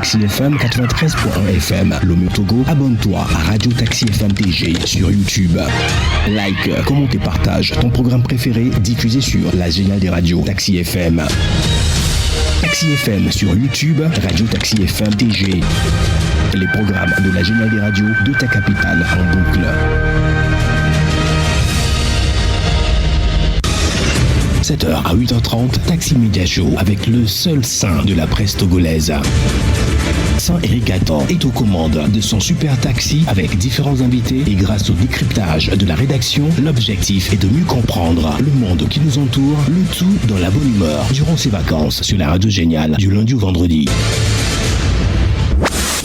Taxi FM 93.1 FM. Lomé Togo, abonne-toi à Radio Taxi FM TG sur YouTube. Like, commente et partage ton programme préféré diffusé sur la géniale des radios Taxi FM. Taxi FM sur YouTube, Radio Taxi FM TG. Les programmes de la géniale des radios de ta capitale en boucle. 7h à 8h30, Taxi Media Show avec le seul saint de la presse togolaise. Saint Eric Attan est aux commandes de son super taxi avec différents invités et grâce au décryptage de la rédaction, l'objectif est de mieux comprendre le monde qui nous entoure, le tout dans la bonne humeur durant ses vacances sur la radio géniale du lundi au vendredi.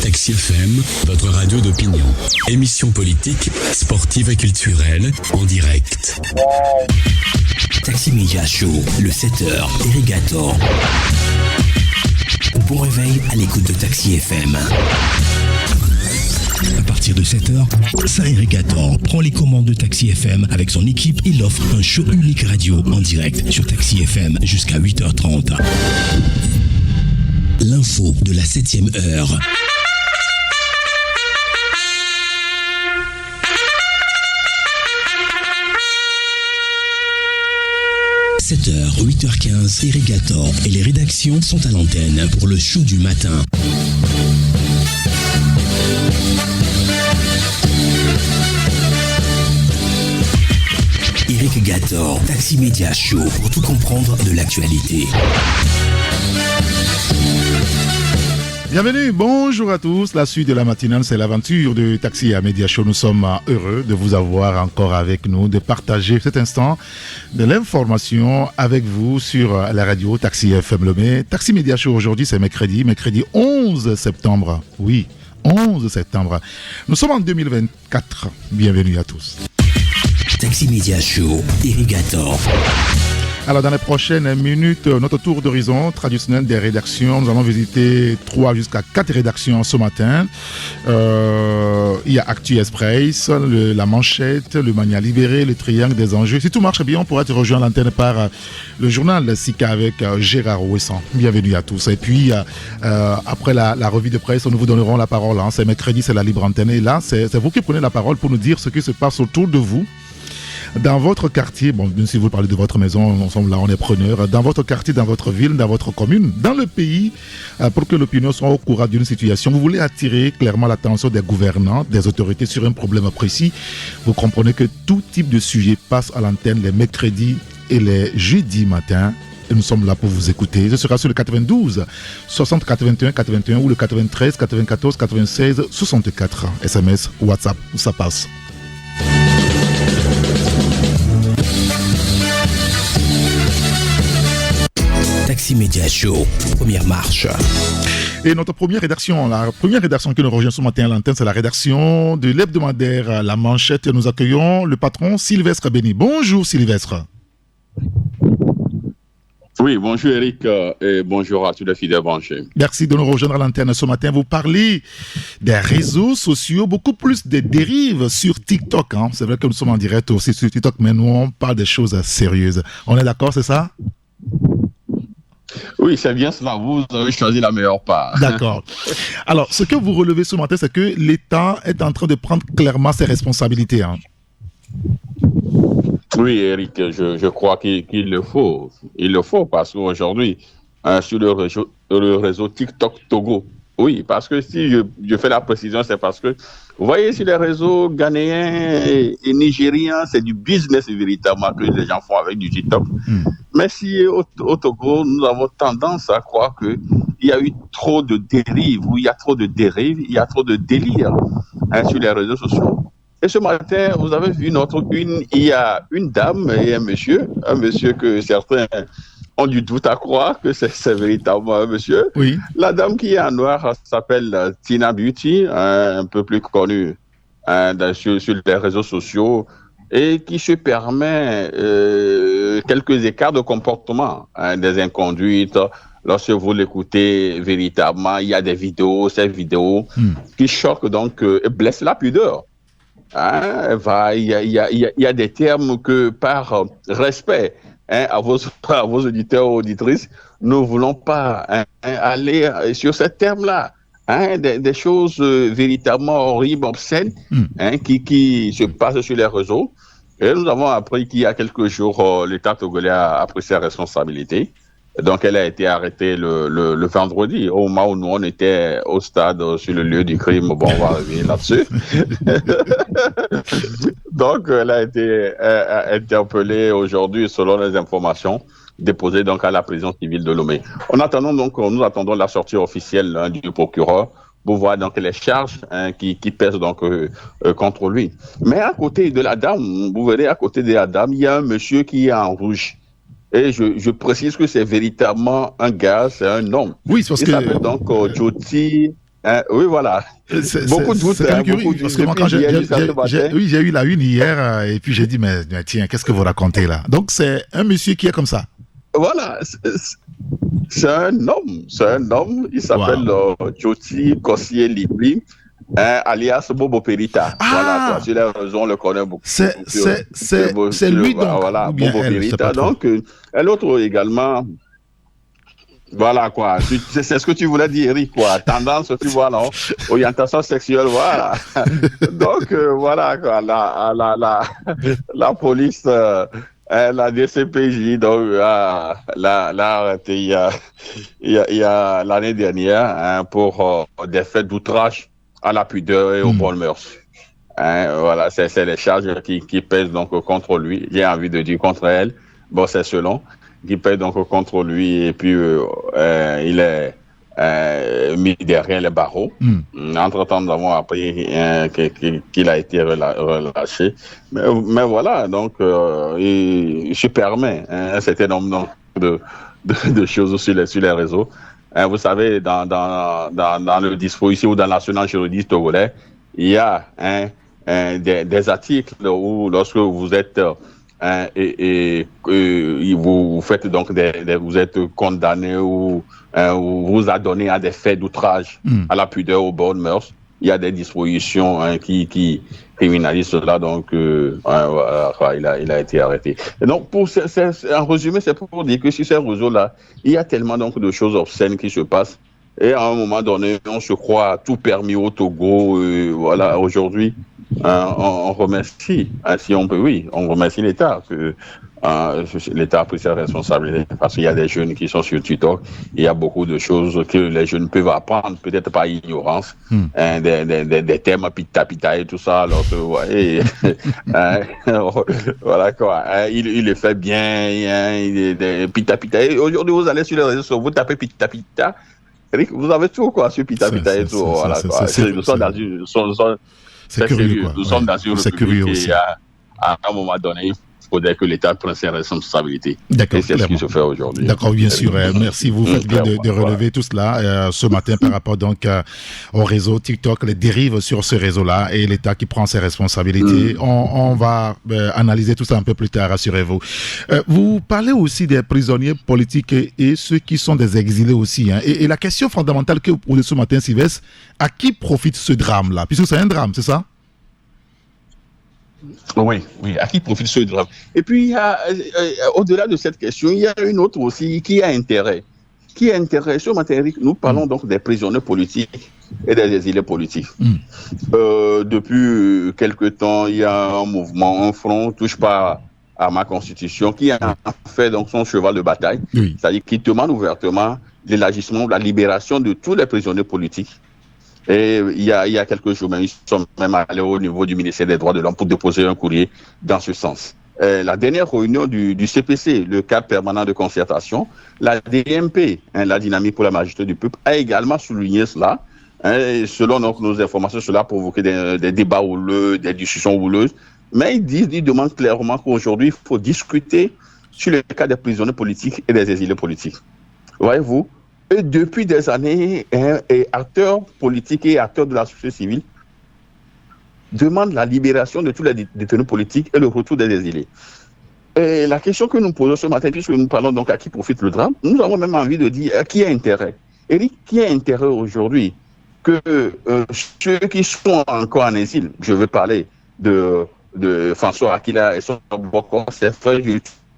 Taxi FM, votre radio d'opinion. Émission politique, sportive et culturelle, en direct. Taxi Media Show, le 7h, Eric Attan. Bon réveil à l'écoute de Taxi FM. À partir de 7h, Saint Eric Attan prend les commandes de Taxi FM avec son équipe. Il offre un show unique radio en direct sur Taxi FM jusqu'à 8h30. L'info de la 7e heure. « 7h, 8h15, Eric Attan et les rédactions sont à l'antenne pour le show du matin. Eric Attan, Taxi Media Show pour tout comprendre de l'actualité. Bienvenue, bonjour à tous. La suite de la matinale, c'est l'aventure de Taxi Media Show. Nous sommes heureux de vous avoir encore avec nous, de partager cet instant de l'information avec vous sur la radio Taxi FM Lomé. Taxi Media Show aujourd'hui, c'est mercredi 11 septembre. Oui, 11 septembre. Nous sommes en 2024. Bienvenue à tous. Taxi Media Show, Eric Attan. Alors dans les prochaines minutes, notre tour d'horizon traditionnel des rédactions. Nous allons visiter 3 jusqu'à 4 rédactions ce matin. Il y a Actu Express, la Manchette, le Mania Libéré, le Triangle des enjeux. Si tout marche bien, on pourra te rejoindre à l'antenne par le journal SICA avec Gérard Ouessant. Bienvenue à tous. Et puis après la revue de presse, nous vous donnerons la parole. C'est mercredi, c'est la libre antenne. Et là, c'est vous qui prenez la parole pour nous dire ce qui se passe autour de vous. Dans votre quartier, bon, bien sûr, vous parlez de votre maison, ensemble là, on est preneurs. Dans votre quartier, dans votre ville, dans votre commune, dans le pays, pour que l'opinion soit au courant d'une situation, vous voulez attirer clairement l'attention des gouvernants, des autorités sur un problème précis. Vous comprenez que tout type de sujet passe à l'antenne les mercredis et les jeudis matins. Et nous sommes là pour vous écouter. Ce sera sur le 92 60 81 81 ou le 93 94 96 64. SMS, WhatsApp, ça passe. Taxi Media Show, première marche. Et notre première rédaction, la première rédaction qui nous rejoint ce matin à l'antenne, c'est la rédaction de l'hebdomadaire La Manchette. Nous accueillons le patron Sylvestre Béni. Bonjour Sylvestre. Oui, bonjour Eric et bonjour à tous les fidèles branchés. Merci de nous rejoindre à l'antenne ce matin. Vous parlez des réseaux sociaux, beaucoup plus des dérives sur TikTok. C'est vrai que nous sommes en direct aussi sur TikTok, mais nous on parle des choses sérieuses. On est d'accord, c'est ça? Oui, c'est bien cela. Vous avez choisi la meilleure part. D'accord. Alors, ce que vous relevez ce matin, c'est que l'État est en train de prendre clairement ses responsabilités. Oui, Eric, je crois qu'il le faut. Il le faut parce qu'aujourd'hui, sur le réseau TikTok Togo, oui, parce que si je fais la précision, c'est parce que, vous voyez, sur les réseaux ghanéens et nigériens, c'est du business véritablement que les gens font avec du TikTok. Mais si au Togo, nous avons tendance à croire qu'il y a eu trop de dérives, ou il y a trop de dérives, il y a trop de délire sur les réseaux sociaux. Et ce matin, vous avez vu il y a une dame et un monsieur que certains ont du doute à croire que c'est véritablement un monsieur. Oui. La dame qui est en noir s'appelle Tina Beauty, un peu plus connue sur les réseaux sociaux, et qui se permet quelques écarts de comportement, des inconduites. Lorsque vous l'écoutez véritablement, il y a des vidéos, ces vidéos qui choquent donc et blessent la pudeur. Il y a des termes que par respect à vos auditeurs ou auditrices, nous ne voulons pas aller sur ces termes-là. des choses véritablement horribles, obscènes, qui se passent sur les réseaux. Et nous avons appris qu'il y a quelques jours, l'État togolais a pris ses responsabilités. Donc, elle a été arrêtée le vendredi, au moment où nous, on était au stade sur le lieu du crime. Bon, on va revenir là-dessus. Donc, elle a été interpellée aujourd'hui, selon les informations, déposée donc à la prison civile de Lomé. Nous attendons la sortie officielle du procureur pour voir donc les charges qui pèsent donc contre lui. Mais à côté de la dame, vous verrez, à côté de la dame, il y a un monsieur qui est en rouge. Et je précise que c'est véritablement un gars, c'est un homme. Oui, parce il s'appelle donc Joti. Oui, voilà. Beaucoup de doutes. Parce que moi, quand j'ai eu la une hier, et puis j'ai dit, mais tiens, qu'est-ce que vous racontez là? Donc, c'est un monsieur qui est comme ça. Voilà. C'est un homme. Il s'appelle Joti Kossié Libri. Alias Bobo Perita. Voilà, sur les réseaux, on le connaît beaucoup. C'est lui donc. Voilà, Bobo Perita. Donc, l'autre également. Voilà quoi. C'est ce que tu voulais dire, Eric, quoi. Tendance, tu vois, non? Orientation sexuelle, voilà. Donc, voilà quoi. La police, la DCPJ, donc, l'a arrêté il y a l'année dernière pour des faits d'outrage à la pudeur et aux bonnes mœurs. Voilà, c'est les charges qui pèsent donc contre lui. J'ai envie de dire contre elle. Bon, c'est selon. Qui pèsent donc contre lui et puis il est mis derrière les barreaux. Entre-temps, nous avons appris qu'il a été relâché. Mais voilà, donc il se permet un certain nombre de choses sur les réseaux. Vous savez, dans le dispositif ou dans le national juridique togolais, il y a des articles où lorsque vous êtes vous faites donc vous êtes condamné ou vous adonnez à des faits d'outrage à la pudeur, aux bonnes mœurs. Il y a des dispositions qui criminalisent cela, donc il a été arrêté. Et donc, en résumé, c'est pour dire que sur ces réseaux-là, il y a tellement donc de choses obscènes qui se passent. Et à un moment donné, on se croit tout permis au Togo. Voilà, aujourd'hui, on remercie, si on peut, oui, on remercie l'État que l'État a pris ses responsabilités parce qu'il y a des jeunes qui sont sur TikTok. Il y a beaucoup de choses que les jeunes peuvent apprendre, peut-être par ignorance, des termes pita et tout ça. Alors que, ouais, voilà quoi. Il le fait bien, pita. Et aujourd'hui, vous allez sur les réseaux sociaux, vous tapez pita. Vous avez tout quoi sur pita et tout. Voilà quoi. Nous sommes dans une. C'est curieux. Nous sommes dans une république aussi. Et à un moment donné, il faudrait que l'État prenne ses responsabilités. D'accord, et c'est ce qui se fait aujourd'hui. D'accord, bien sûr. Merci. Vous faites bien de relever tout cela ce matin par rapport donc au réseau TikTok, les dérives sur ce réseau-là et l'État qui prend ses responsabilités. On va analyser tout ça un peu plus tard, rassurez-vous. Vous parlez aussi des prisonniers politiques et ceux qui sont des exilés aussi. Et la question fondamentale que vous posez ce matin, Sylvestre, à qui profite ce drame-là? Puisque c'est un drame, c'est ça? Oui, à qui profite ce drame? Et puis, au-delà de cette question, il y a une autre aussi qui a intérêt. Ce matin, Eric, nous parlons donc des prisonniers politiques et des exilés politiques. Depuis quelque temps, il y a un mouvement, un front, touche pas à ma constitution, qui a fait donc son cheval de bataille, c'est-à-dire qui demande ouvertement l'élargissement, la libération de tous les prisonniers politiques. Et il y a quelques jours, ils sont même allés au niveau du ministère des Droits de l'Homme pour déposer un courrier dans ce sens. La dernière réunion du CPC, le cadre permanent de concertation, la DMP, la dynamique pour la majorité du peuple, a également souligné cela. Selon nos informations, cela a provoqué des débats houleux, des discussions houleuses. Mais ils demandent clairement qu'aujourd'hui, il faut discuter sur le cas des prisonniers politiques et des exilés politiques. Voyez-vous? Et depuis des années, acteurs politiques et acteurs de la société civile demandent la libération de tous les détenus politiques et le retour des exilés. Et la question que nous posons ce matin, puisque nous parlons donc à qui profite le drame, nous avons même envie de dire à qui a intérêt. Eric, qui a intérêt aujourd'hui que ceux qui sont encore en exil, je veux parler de François Akila et son Boko, c'est frère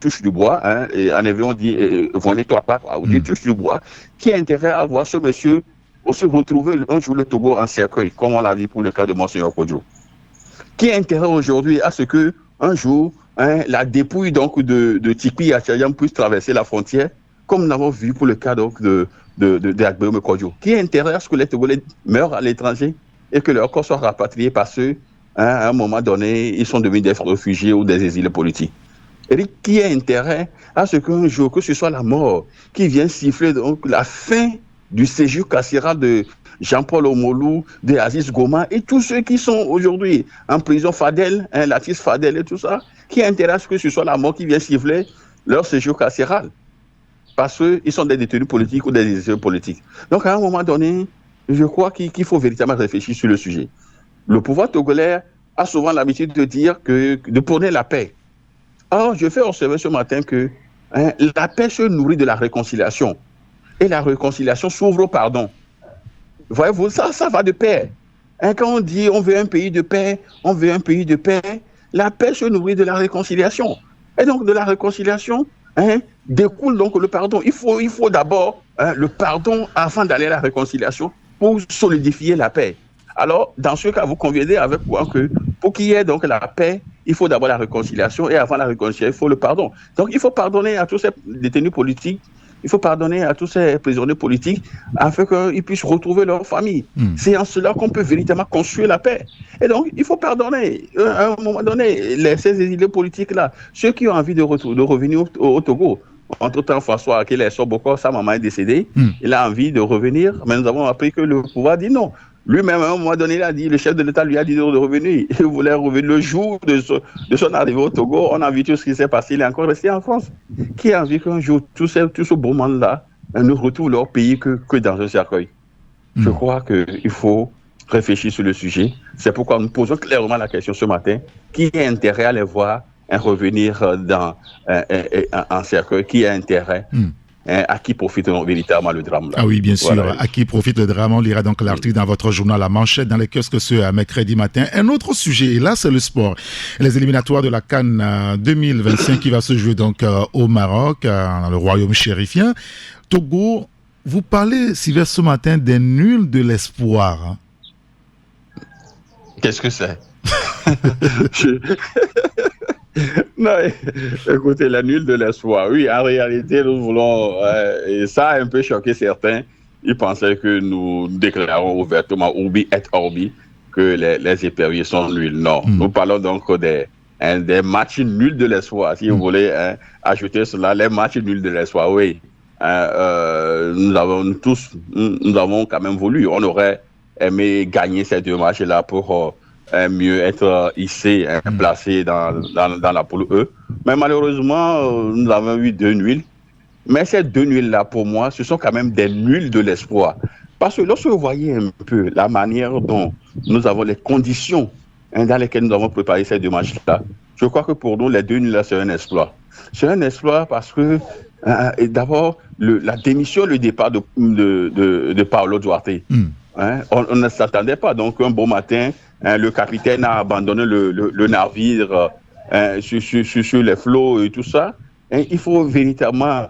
touche du bois, et en effet on dit venez toi pas, ou dit touche du bois, qui a intérêt à voir ce monsieur aussi retrouver un jour le Togo en cercueil, comme on l'a vu pour le cas de Monseigneur Kodjo. Qui a intérêt aujourd'hui à ce que un jour, la dépouille donc de Tikpi Achayam puisse traverser la frontière, comme nous l'avons vu pour le cas donc de Agbeome Kodjo. Qui a intérêt à ce que les Togolais meurent à l'étranger et que leurs corps soient rapatriés parce que à un moment donné, ils sont devenus des réfugiés ou des exilés politiques. Et qui a intérêt à ce qu'un jour, que ce soit la mort qui vient siffler donc la fin du séjour carcéral de Jean-Paul Omolou, de Aziz Goma et tous ceux qui sont aujourd'hui en prison, Fadel, Latif Fadel et tout ça, qui a intérêt à ce que ce soit la mort qui vient siffler leur séjour carcéral parce qu'ils sont des détenus politiques ou des exilés politiques. Donc à un moment donné, je crois qu'il faut véritablement réfléchir sur le sujet. Le pouvoir togolais a souvent l'habitude de dire de prôner la paix. Or, je fais observer ce matin que la paix se nourrit de la réconciliation. Et la réconciliation s'ouvre au pardon. Voyez-vous, ça va de pair. Quand on dit on veut un pays de paix, la paix se nourrit de la réconciliation. Et donc, de la réconciliation découle donc le pardon. Il faut d'abord le pardon avant d'aller à la réconciliation pour solidifier la paix. Alors, dans ce cas, vous conviendrez avec moi que pour qu'il y ait donc la paix, il faut d'abord la réconciliation et avant la réconciliation, il faut le pardon. Donc, il faut pardonner à tous ces détenus politiques, il faut pardonner à tous ces prisonniers politiques afin qu'ils puissent retrouver leur famille. C'est en cela qu'on peut véritablement construire la paix. Et donc, il faut pardonner. À un moment donné, ces exilés politiques-là, ceux qui ont envie de revenir au Togo, entre-temps, François Akele Soboko, sa maman est décédée, il a envie de revenir, mais nous avons appris que le pouvoir dit non. Lui-même, à un moment donné, le chef de l'État lui a dit de revenir. Il voulait revenir le jour de son arrivée au Togo. On a vu tout ce qui s'est passé. Il est encore resté en France. Qui a envie qu'un jour, tout ce beau monde-là ne retrouve leur pays que dans un cercueil? Je crois qu'il faut réfléchir sur le sujet. C'est pourquoi nous posons clairement la question ce matin. Qui a intérêt à les voir revenir en cercueil? Qui a intérêt à qui profite véritablement le drame là. Ah oui, bien sûr. Voilà. À qui profite le drame? On lira donc l'article dans votre journal La Manchette, dans les kiosques ce mercredi matin. Un autre sujet, et là c'est le sport. Les éliminatoires de la CAN 2025 qui va se jouer donc au Maroc, dans le royaume chérifien. Togo, vous parlez, Sylvestre, ce matin des nuls de l'espoir. Qu'est-ce que c'est? Non, écoutez, la nulle de l'espoir. Oui, en réalité, nous voulons, et ça a un peu choqué certains, ils pensaient que nous déclarons ouvertement, Urbi et Orbi, que les éperviers sont nuls. Non, nous parlons donc des matchs nuls de l'espoir. Si vous voulez ajouter cela, les matchs nuls de l'espoir, oui. Nous avons quand même voulu, on aurait aimé gagner ces deux matchs-là pour mieux être hissé, placé dans la poule E. Mais malheureusement, nous avons eu deux nuls. Mais ces deux nuls-là, pour moi, ce sont quand même des nuls de l'espoir. Parce que lorsque vous voyez un peu la manière dont nous avons les conditions dans lesquelles nous avons préparé ces deux matchs-là, je crois que pour nous, les deux nuls-là, c'est un exploit. C'est un exploit parce que, d'abord, la démission, le départ de Paolo Duarte, on ne s'attendait pas. Donc, un beau matin, le capitaine a abandonné le navire sur les flots et tout ça. Il faut véritablement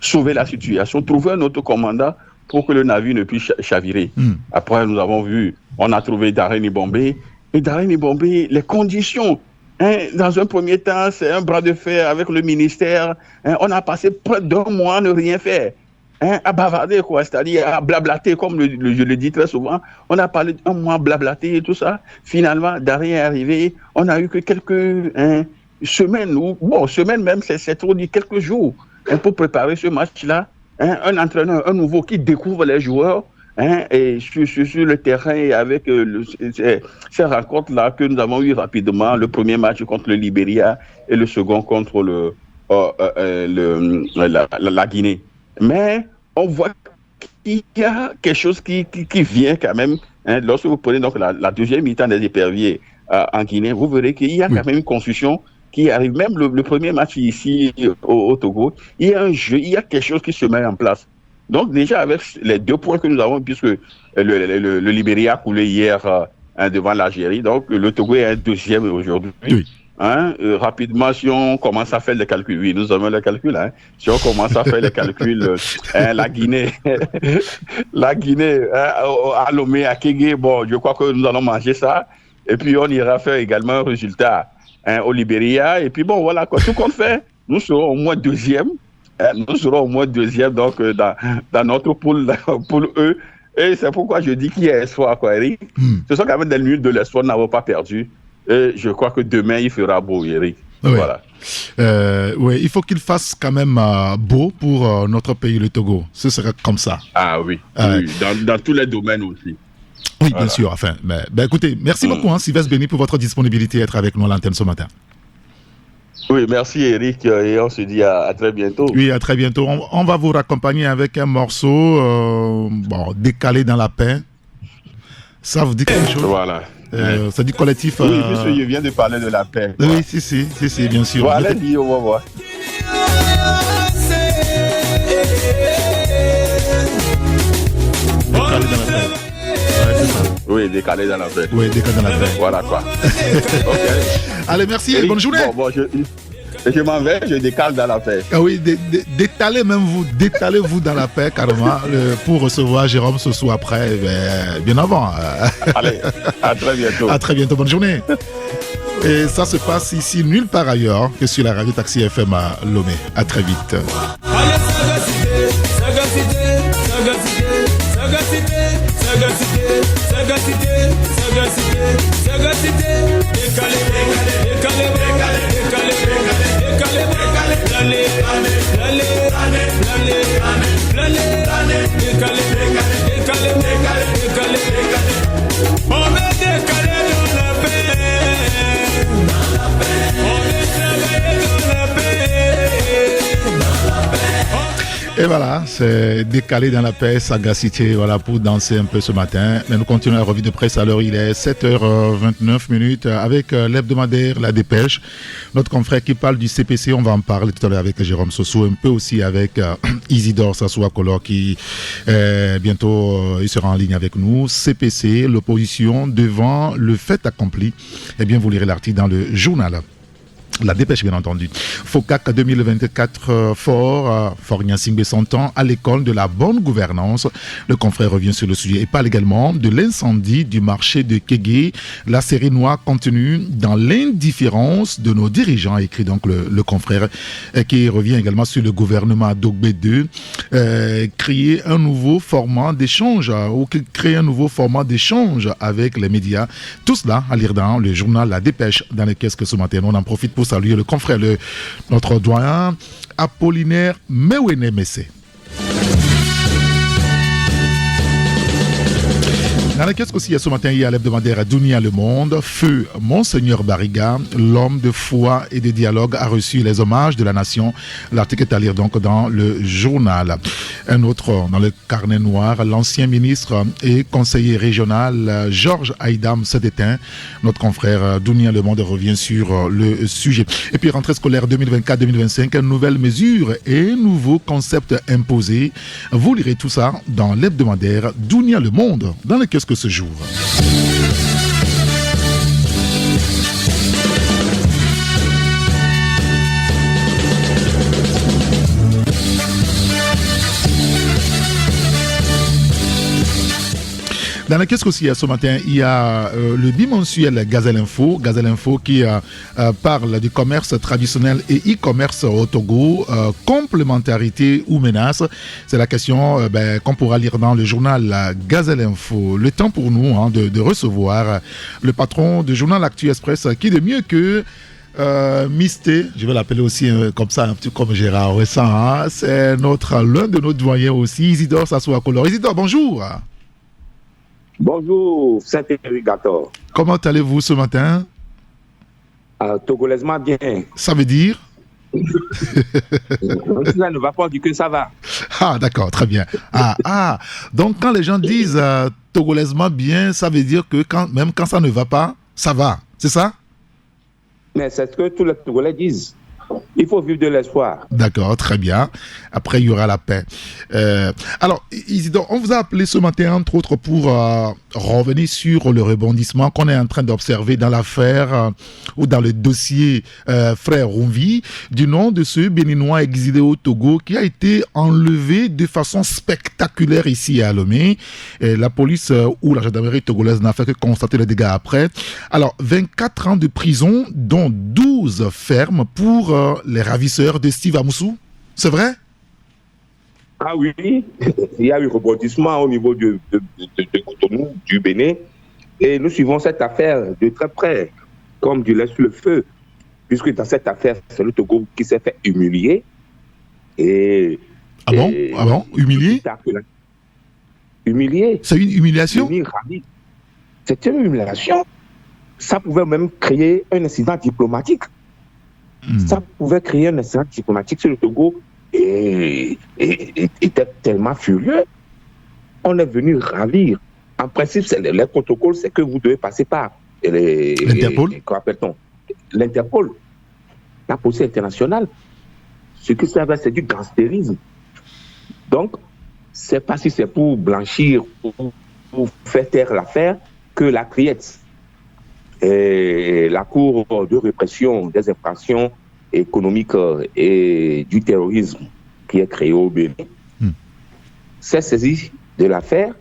sauver la situation, trouver un autre commandant pour que le navire ne puisse chavirer. Après, nous avons vu, on a trouvé Darren Ibombe. Et Darren Ibombe, les conditions, dans un premier temps, c'est un bras de fer avec le ministère. On a passé près d'un mois à ne rien faire. À bavarder, quoi, c'est-à-dire à blablater, comme je le dis très souvent. On a parlé d'un mois blablater et tout ça. Finalement, Darren est arrivé. On a eu que quelques semaines, semaines même, c'est trop dit, quelques jours, pour préparer ce match-là. Un entraîneur, un nouveau qui découvre les joueurs et sur le terrain avec ces rencontres-là que nous avons eues rapidement. Le premier match contre le Libéria et le second contre la Guinée. Mais on voit qu'il y a quelque chose qui vient quand même. Lorsque vous prenez donc la deuxième mi-temps des éperviers en Guinée, vous verrez qu'il y a quand même une confusion qui arrive. Même le premier match ici au Togo, il y a un jeu, il y a quelque chose qui se met en place. Donc déjà avec les 2 points que nous avons, puisque le Libéria a coulé hier devant l'Algérie, donc le Togo est un deuxième aujourd'hui. Oui. rapidement, si on commence à faire les calculs, oui, nous avons les calculs, si on commence à faire les calculs, la Guinée, à Lomé, à Kégué, bon, je crois que nous allons manger ça, et puis on ira faire également un résultat au Libéria, et puis bon, voilà, quoi, tout qu'on fait, nous serons au moins deuxième, donc dans notre poule E, et c'est pourquoi je dis qu'il y a espoir, quoi, Eric. Ce sont quand même des minutes de l'espoir, nous n'avons pas perdu. Et je crois que demain, il fera beau, Eric. Oui. Voilà. Oui, il faut qu'il fasse quand même beau pour notre pays, le Togo. Ce serait comme ça. Ah oui, oui. Dans tous les domaines aussi. Oui, voilà. Bien sûr. Enfin, écoutez, merci beaucoup, Sylvestre Béni, pour votre disponibilité à être avec nous à l'antenne ce matin. Oui, merci Eric, et on se dit à très bientôt. Oui, à très bientôt. On va vous raccompagner avec un morceau décalé dans la paix. Ça vous dit quelque chose? Voilà. Ça dit collectif. Oui, puisque je viens de parler de la paix. Oui, si, bien sûr. Voilà, dit au revoir. Décalé dans la paix. Ouais, c'est ça. Oui, décalé dans la paix. Oui, décalé dans la paix. Voilà quoi. Okay. Allez, merci et bonne journée. Bon, je m'en vais, je décale dans la paix. Ah oui, détalez-vous dans la paix carrément pour recevoir Jérôme Sossou après, bien avant. Allez, à très bientôt. À très bientôt, bonne journée. Et ça se passe ici nulle part ailleurs que sur la radio Taxi FM à Lomé. À très vite. Et voilà, c'est décalé dans la paix, sagacité, voilà, pour danser un peu ce matin. Mais nous continuons la revue de presse à l'heure, il est 7h29 avec l'hebdomadaire La Dépêche. Notre confrère qui parle du CPC, on va en parler tout à l'heure avec Jérôme Sossou, un peu aussi avec Isidore Sassou-Akolo qui bientôt il sera en ligne avec nous. CPC, l'opposition devant le fait accompli. Eh bien, vous lirez l'article dans le journal. La Dépêche, bien entendu. FOCAC 2024 Fort Gnassingbé 100 ans à l'école de la bonne gouvernance. Le confrère revient sur le sujet et parle également de l'incendie du marché de Kégué. La série noire contenue dans l'indifférence de nos dirigeants, écrit donc le confrère, qui revient également sur le gouvernement Dogbe 2. Créer un nouveau format d'échange avec les médias. Tout cela à lire dans le journal La Dépêche dans les caisses que ce matin. On en profite pour saluer le confrère, notre doyen Apollinaire Mewene Messé. Dans la caisse aussi, ce matin, il y a l'hebdomadaire Dunia Le Monde. Feu Monseigneur Barriga, l'homme de foi et de dialogue, a reçu les hommages de la nation. L'article est à lire donc dans le journal. Un autre dans le carnet noir, l'ancien ministre et conseiller régional Georges Aïdam s'est éteint. Notre confrère Dunia Le Monde revient sur le sujet. Et puis rentrée scolaire 2024-2025, nouvelles mesures et nouveaux concepts imposés. Vous lirez tout ça dans l'hebdomadaire Dunia Le Monde dans le kiosque ce jour. Dans la caisse aussi, ce matin, il y a le bimensuel Gazelle Info qui parle du commerce traditionnel et e-commerce au Togo, complémentarité ou menace. C'est la question qu'on pourra lire dans le journal Gazelle Info. Le temps pour nous de recevoir le patron du journal Actu Express, qui de mieux que Misté, je vais l'appeler aussi comme ça, un petit comme Gérard Ressan, c'est l'un de nos doyens aussi, Isidore Sassou-Akolo. Isidore, bonjour. Bonjour, Saint-Érigator. Comment allez-vous ce matin? Togolaisement bien. Ça veut dire? Ça ne va pas dire que ça va. Ah, d'accord, très bien. Donc quand les gens disent togolaisement bien, ça veut dire que même quand ça ne va pas, ça va, c'est ça? Mais c'est ce que tous les Togolais disent. Il faut vivre de l'espoir. D'accord, très bien. Après, il y aura la paix. Alors, Isidore, on vous a appelé ce matin, entre autres, pour revenir sur le rebondissement qu'on est en train d'observer dans l'affaire ou dans le dossier Frère Rumvi, du nom de ce Béninois exilé au Togo qui a été enlevé de façon spectaculaire ici à Lomé. La police ou la gendarmerie togolaise n'a fait que constater les dégâts après. Alors, 24 ans de prison, dont 12 fermes pour les ravisseurs de Steve Amoussou. C'est vrai? Ah oui, il y a eu rebondissement au niveau de Cotonou, du Bénin, et nous suivons cette affaire de très près, comme du lait sur le feu, puisque dans cette affaire, c'est le Togo qui s'est fait humilier. Ah bon? Humilié? Humilié. C'est une humiliation? C'est une humiliation. Ça pouvait même créer un incident diplomatique. Ça pouvait créer un incident diplomatique sur le Togo et était tellement furieux. On est venu ravir. En principe, les protocoles, c'est que vous devez passer par l'Interpol. Comment appelle-t-on? L'Interpol, la police internationale. Ce que ça va, c'est du gangstérisme. Donc, c'est pas si c'est pour blanchir ou pour faire taire l'affaire que la Criette, la Cour de répression des infractions économiques et du terrorisme qui est créée au Bénin, s'est saisie de l'affaire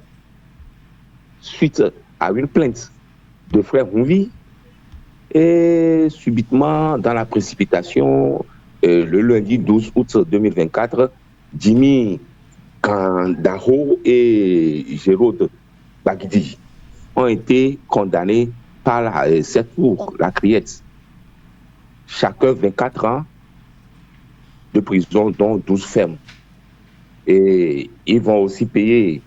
suite à une plainte de Frère Rumvi et subitement, dans la précipitation, le lundi 12 août 2024, Jimmy Kandaro et Gérald Bagdi ont été condamnés par cette cour, la Criette. Chacun 24 ans de prison, dont 12 fermes. Et ils vont aussi payer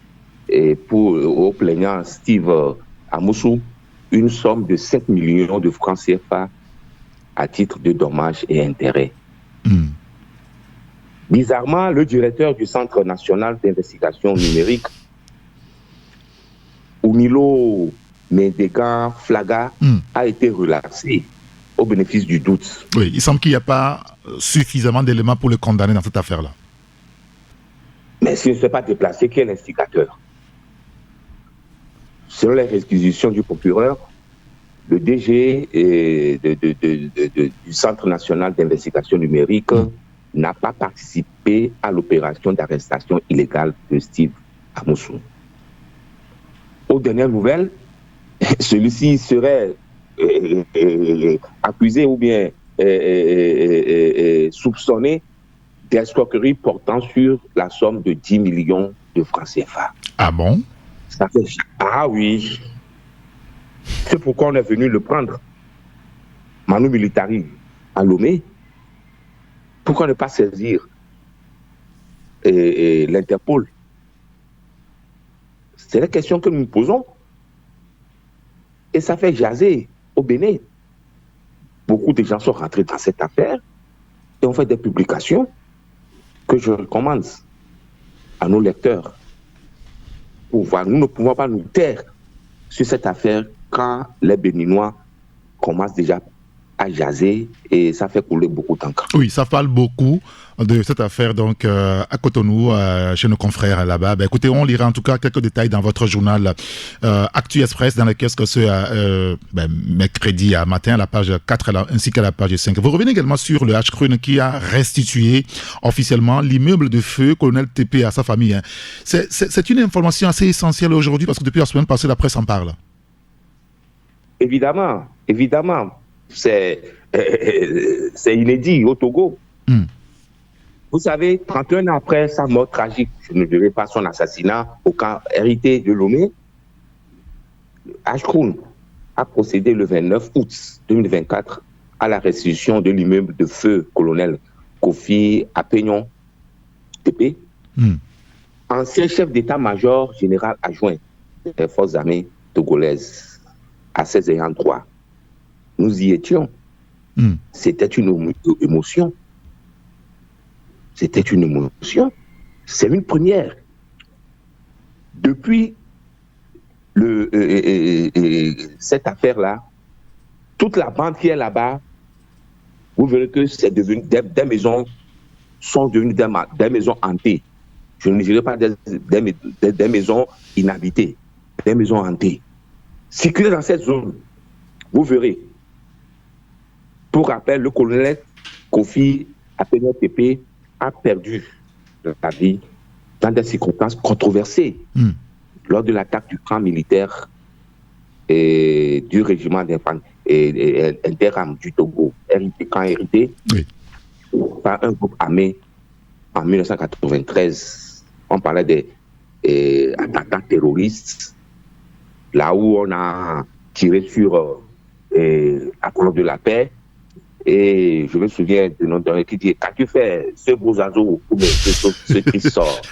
au plaignant Steve Amoussou une somme de 5 millions de francs CFA à titre de dommages et intérêts. Bizarrement, le directeur du Centre national d'investigation numérique, Oumilo Mendega Flaga, a été relaxé au bénéfice du doute. Oui, il semble qu'il n'y a pas suffisamment d'éléments pour le condamner dans cette affaire-là. Mais s'il ne s'est pas déplacé, qui est l'instigateur? Selon les réquisitions du procureur, le DG du Centre national d'investigation numérique n'a pas participé à l'opération d'arrestation illégale de Steve Amoussou. Aux dernières nouvelles, celui-ci serait accusé ou bien soupçonné d'escroquerie portant sur la somme de 10 millions de francs CFA. Ah bon? Ah oui. C'est pourquoi on est venu le prendre. Manu Militari à Lomé. Pourquoi ne pas saisir l'Interpol? C'est la question que nous nous posons. Et ça fait jaser au Bénin. Beaucoup de gens sont rentrés dans cette affaire et ont fait des publications que je recommande à nos lecteurs pour voir. Nous ne pouvons pas nous taire sur cette affaire quand les Béninois commencent déjà à jaser et ça fait couler beaucoup d'encre. Oui, ça parle beaucoup de cette affaire donc à Cotonou, chez nos confrères là-bas. Ben, écoutez, on lira en tout cas quelques détails dans votre journal Actu Express dans lequel ce mercredi à matin à la page 4 ainsi qu'à la page 5. Vous revenez également sur le H-Crune qui a restitué officiellement l'immeuble de feu Colonel TP à sa famille. Hein. C'est une information assez essentielle aujourd'hui parce que depuis la semaine passée, la presse en parle. Évidemment. C'est inédit au Togo. Vous savez, 31 ans après sa mort tragique, je ne dirais pas son assassinat au camp hérité de Lomé, H-Crune a procédé le 29 août 2024 à la restitution de l'immeuble de feu colonel Kofi Apegnon TP, ancien chef d'état-major général adjoint des forces armées togolaises à ses ayants droit. Nous y étions. C'était une émotion. C'est une première. Depuis cette affaire-là, toute la bande qui est là-bas vous verrez que c'est devenu des maisons sont devenues des maisons hantées. Je ne dirais pas des maisons inhabitées, des maisons hantées. Circulez dans cette zone, vous verrez. Pour rappel, le colonel Kofi APNTP a perdu la vie dans des circonstances controversées lors de l'attaque du camp militaire et du régiment d'interarmes du Togo, camp hérité, par un groupe armé en 1993. On parlait des attaquants terroristes, là où on a tiré sur Apollo de la paix. Et je me souviens de notre qui dit: quand tu fais ce beau oiseau, ce qui sort.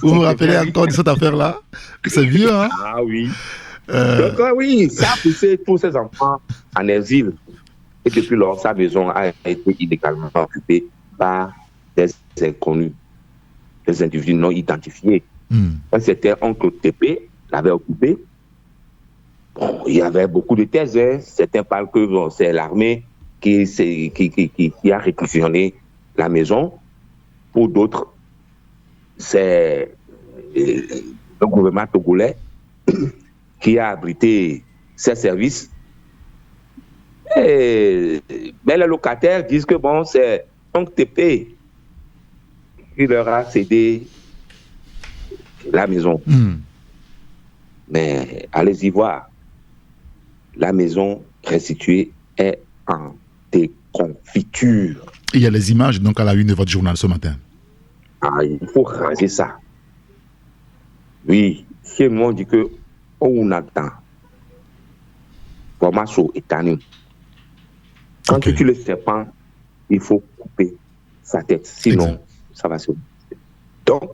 Vous vous rappelez encore de cette affaire-là? C'est vieux, hein? Ah oui. Donc, oui, ça a poussé tous ces enfants en exil. Et depuis lors, sa maison a été illégalement occupée par des inconnus, des individus non identifiés. C'était oncle TP, l'avait occupé. Bon, il y avait beaucoup de thèses. Certains parlent que c'est l'armée qui a réquisitionné la maison. Pour d'autres, c'est le gouvernement togolais qui a abrité ses services. Mais les locataires disent que bon, c'est donc TP qui leur a cédé la maison. Mais allez-y voir. La maison restituée est en déconfiture. Il y a les images donc à la une de votre journal ce matin. Ah, il faut ranger ça. Oui, chez moi on dit que on attend. Formasso est tanné. Quand tu tues le serpent, il faut couper sa tête, sinon ça va se. Donc,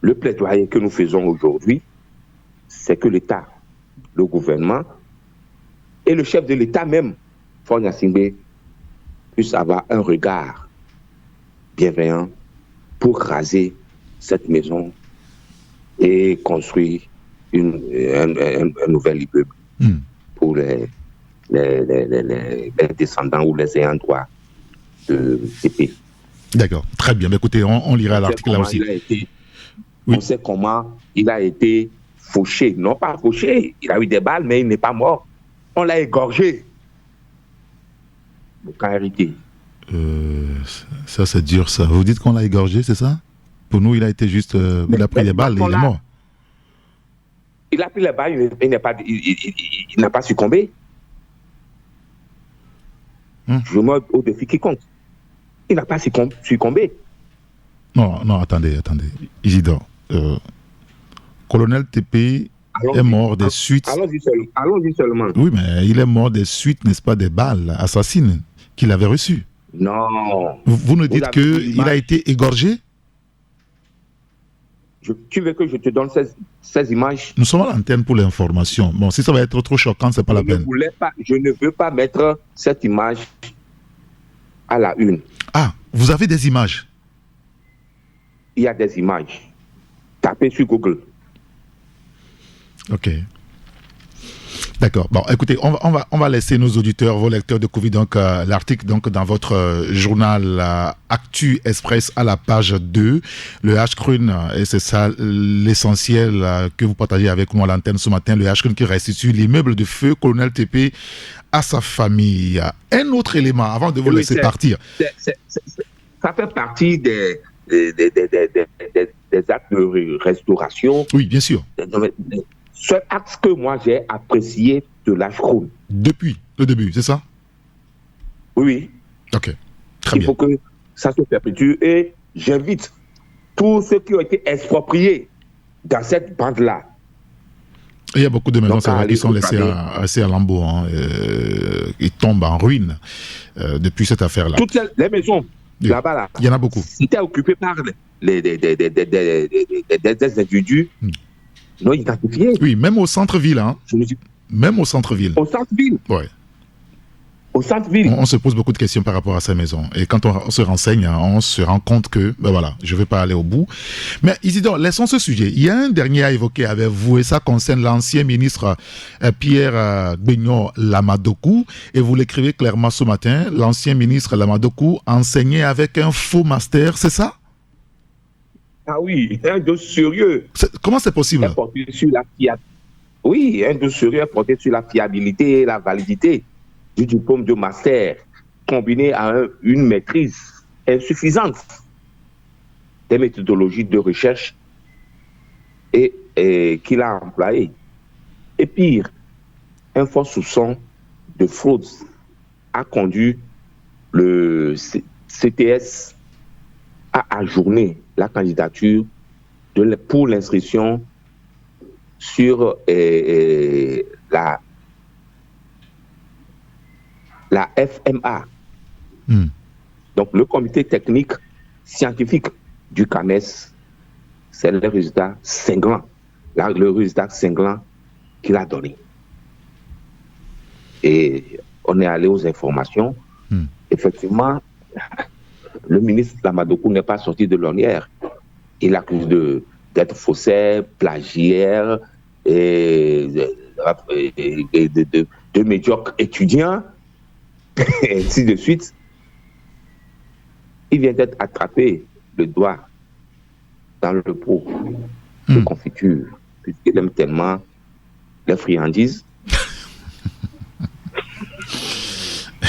le plaidoyer que nous faisons aujourd'hui, c'est que l'État, le gouvernement et le chef de l'État même, Faure Gnassingbé, puissent avoir un regard bienveillant pour raser cette maison et construire un nouvel immeuble pour les descendants ou les ayants droit de TP. D'accord, très bien. Mais écoutez, on lira l'article là aussi. On sait comment il a été fauché. Non pas fauché, il a eu des balles, mais il n'est pas mort. On l'a égorgé. Le camp hérité. Ça, c'est dur, ça. Vous dites qu'on l'a égorgé, c'est ça? Pour nous, il a été juste... il a pris des balles et il est mort. Il a pris les balles, il n'a pas succombé. Je me mets au défi quiconque. Il n'a pas succombé. Non, attendez. Isidore. Colonel TP est mort des suites... Allons-y seulement. Oui, mais il est mort des suites, n'est-ce pas, des balles assassines qu'il avait reçues. Non. Vous nous dites qu'il a été égorgé? Tu veux que je te donne ces images? Nous sommes à l'antenne pour l'information. Bon, si ça va être trop choquant, c'est pas la peine. Je ne veux pas mettre cette image à la une. Ah, vous avez des images? Il y a des images. Tapez sur Google. Ok. D'accord. Bon, écoutez, on va laisser nos auditeurs, vos lecteurs de Covid, donc l'article donc dans votre journal Actu Express à la page 2, le H-Crune, et c'est ça l'essentiel que vous partagez avec nous à l'antenne ce matin, le H-Crune qui restitue l'immeuble de feu Colonel TP à sa famille. Un autre élément avant de vous laisser partir. Ça fait partie des actes de restauration. Oui, bien sûr. Seul acte que moi j'ai apprécié de l'H-Crune. Depuis le début, c'est ça? Oui. Ok, très bien. Il faut que ça se perpétue et j'invite tous ceux qui ont été expropriés dans cette bande-là. Il y a beaucoup de maisons qui sont laissées à lambeaux, ils tombent en ruine depuis cette affaire-là. Toutes les maisons là-bas, là, il y en a beaucoup. C'était occupé par des individus non identifiés. Oui, même au centre-ville. Même au centre-ville. Au centre-ville. Oui. au centre-ville. On se pose beaucoup de questions par rapport à sa maison. Et quand on se renseigne, on se rend compte que, voilà, je ne vais pas aller au bout. Mais Isidore, laissons ce sujet. Il y a un dernier à évoquer avec vous, et ça concerne l'ancien ministre Pierre Gbegno Lamadokou. Et vous l'écrivez clairement ce matin, l'ancien ministre Lamadokou enseignait avec un faux master, c'est ça? Ah oui, un dossier sérieux. Comment c'est possible? Oui, un dossier sérieux porté sur la fiabilité et la validité du diplôme de master, combiné à une maîtrise insuffisante des méthodologies de recherche et qu'il a employées. Et pire, un fort soupçon de fraude a conduit le CTS à ajourner la candidature pour l'inscription sur la FMA. Donc, le comité technique scientifique du CAMES, c'est le résultat cinglant. Le résultat cinglant qu'il a donné. Et on est allé aux informations. Effectivement, le ministre Lamadokou n'est pas sorti de l'ornière. Il accuse d'être faussaire, plagiaire et de médiocres étudiants, et ainsi de suite. Il vient d'être attrapé le doigt dans le pot de confiture, puisqu'il aime tellement les friandises.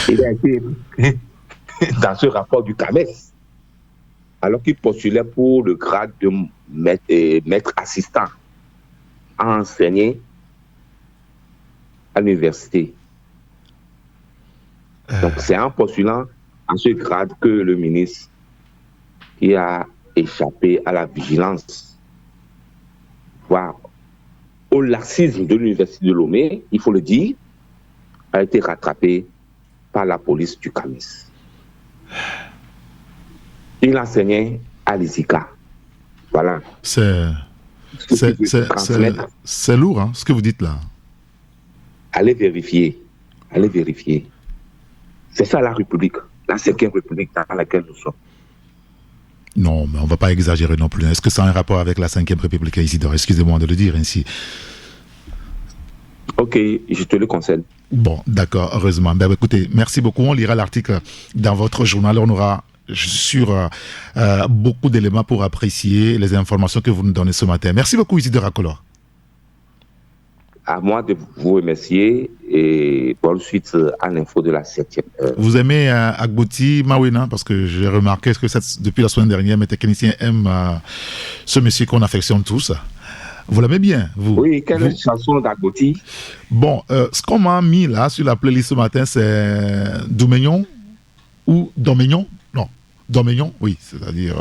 Il a été dans ce rapport du CAMES, alors qu'il postulait pour le grade de maître assistant à enseigner à l'université. Donc c'est en postulant à ce grade que le ministre, qui a échappé à la vigilance, voire au laxisme de l'université de Lomé, il faut le dire, a été rattrapé par la police du CAMES. Il enseignait à l'ISICA. Voilà. C'est lourd, hein, ce que vous dites là. Allez vérifier. C'est ça la République, la 5e République dans laquelle nous sommes. Non, mais on ne va pas exagérer non plus. Est-ce que ça a un rapport avec la 5e République, Isidore? Excusez-moi de le dire ainsi. Ok, je te le concède. Bon, d'accord, heureusement. Ben, écoutez, merci beaucoup. On lira l'article dans votre journal. On aura sur beaucoup d'éléments pour apprécier les informations que vous nous donnez ce matin. Merci beaucoup, Isidore Akolo. À moi de vous remercier et bonne suite à l'info de la 7e heure. Vous aimez Agboti Mawena? Parce que j'ai remarqué que depuis la semaine dernière, mes techniciens aiment ce monsieur qu'on affectionne tous. Vous l'aimez bien, vous? Oui, quelle chanson d'Agboti? Bon, ce qu'on m'a mis là sur la playlist ce matin, c'est Doumignon ou Domignon? Non, Domignon, oui, c'est-à-dire...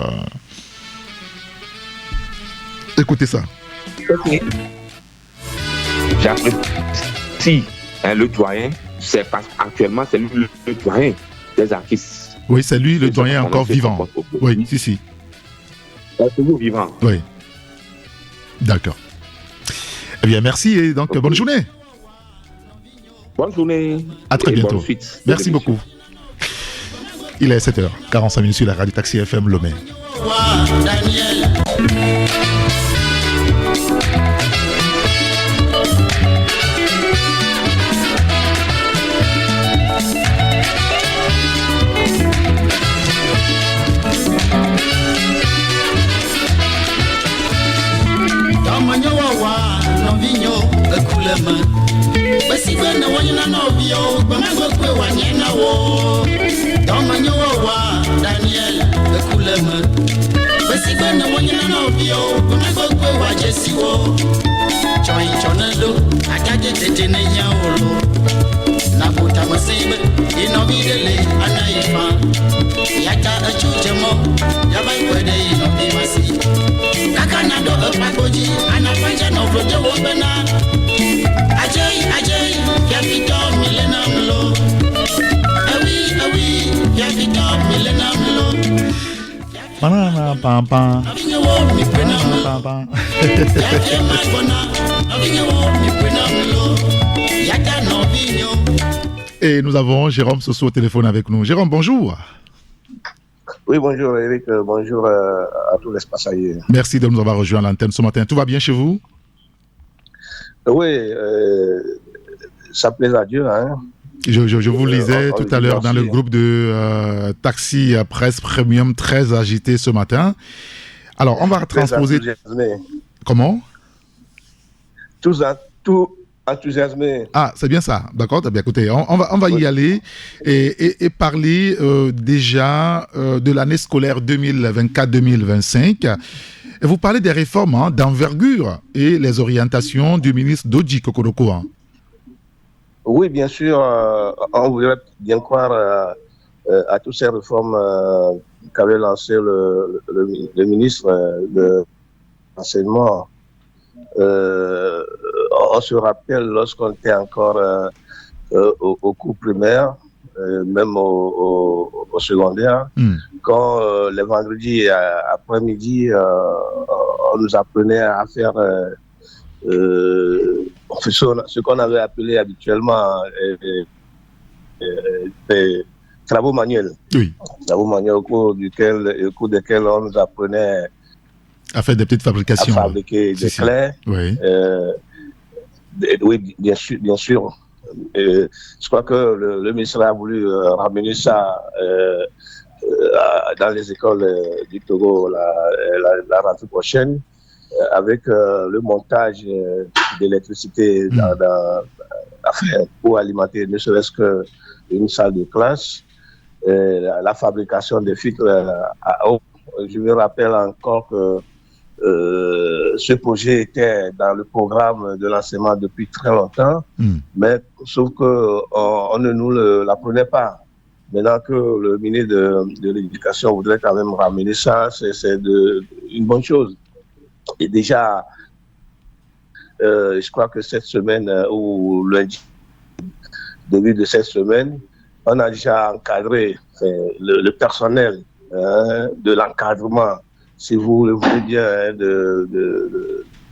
Écoutez ça. Ok. J'apprécie le doyen, c'est parce qu'actuellement, c'est lui le doyen des artistes. Oui, c'est lui le doyen encore vivant. Oui, si. Il est toujours vivant. Oui. D'accord. Eh bien, merci et donc bonne journée. Bonne journée. À très bientôt. Bonne suite. Merci beaucoup. Il est 7h45 minutes sur la radio Taxi FM Lomé. Basigana wanyana novio, bango kwe wanyana wo. Domanyo wa Daniel Kulema. Basigana wanyana novio, bango kwe wajesi wo. Choi chonelo, akage tetene yaolo. Nakuta masibe, inobidele anaifa. Yata achutemo, yabai kwede inobimasi. Kakanado apagoji, anafanja novlote wobena. Ajay, Yavito Millennium Low. Awi, Yavito Millennium Low. Banana, pam. Et nous avons Jérôme Soso au téléphone avec nous. Jérôme, bonjour. Oui, bonjour Eric, bonjour à tous les passagers. Merci de nous avoir rejoints à l'antenne ce matin. Tout va bien chez vous? Oui, ça plaît à Dieu. Hein. Je vous lisais tout à l'heure dans le groupe de Taxi Presse Premium, très agité ce matin. Alors, on va transposer... Comment? Tout enthousiasmé. Ah, c'est bien ça. D'accord, t'as bien écouté. On va y aller et parler déjà de l'année scolaire 2024-2025. Et vous parlez des réformes d'envergure et les orientations du ministre Dodji Kokoroko. Oui, bien sûr. On voudrait bien croire à toutes ces réformes qu'avait lancé le ministre de l'enseignement. On se rappelle lorsqu'on était encore au cours primaire, même au secondaire, quand les vendredis après-midi, on nous apprenait à faire ce qu'on avait appelé habituellement des travaux manuels. Oui. Travaux manuels au cours desquels on nous apprenait à faire des petites fabrications. À fabriquer des clés. Oui. Oui, bien sûr. Je crois que le ministre a voulu ramener ça dans les écoles du Togo la rentrée prochaine, avec le montage d'électricité pour alimenter ne serait-ce qu'une salle de classe, la fabrication des filtres à eau. Je me rappelle encore que ce projet était dans le programme de l'enseignement depuis très longtemps, mais sauf qu'on ne nous l'apprenait pas. Maintenant que le ministre de l'Éducation voudrait quand même ramener ça, c'est une bonne chose. Et déjà, je crois que cette semaine ou lundi, début de cette semaine, on a déjà encadré le personnel de l'encadrement, si vous le voulez bien,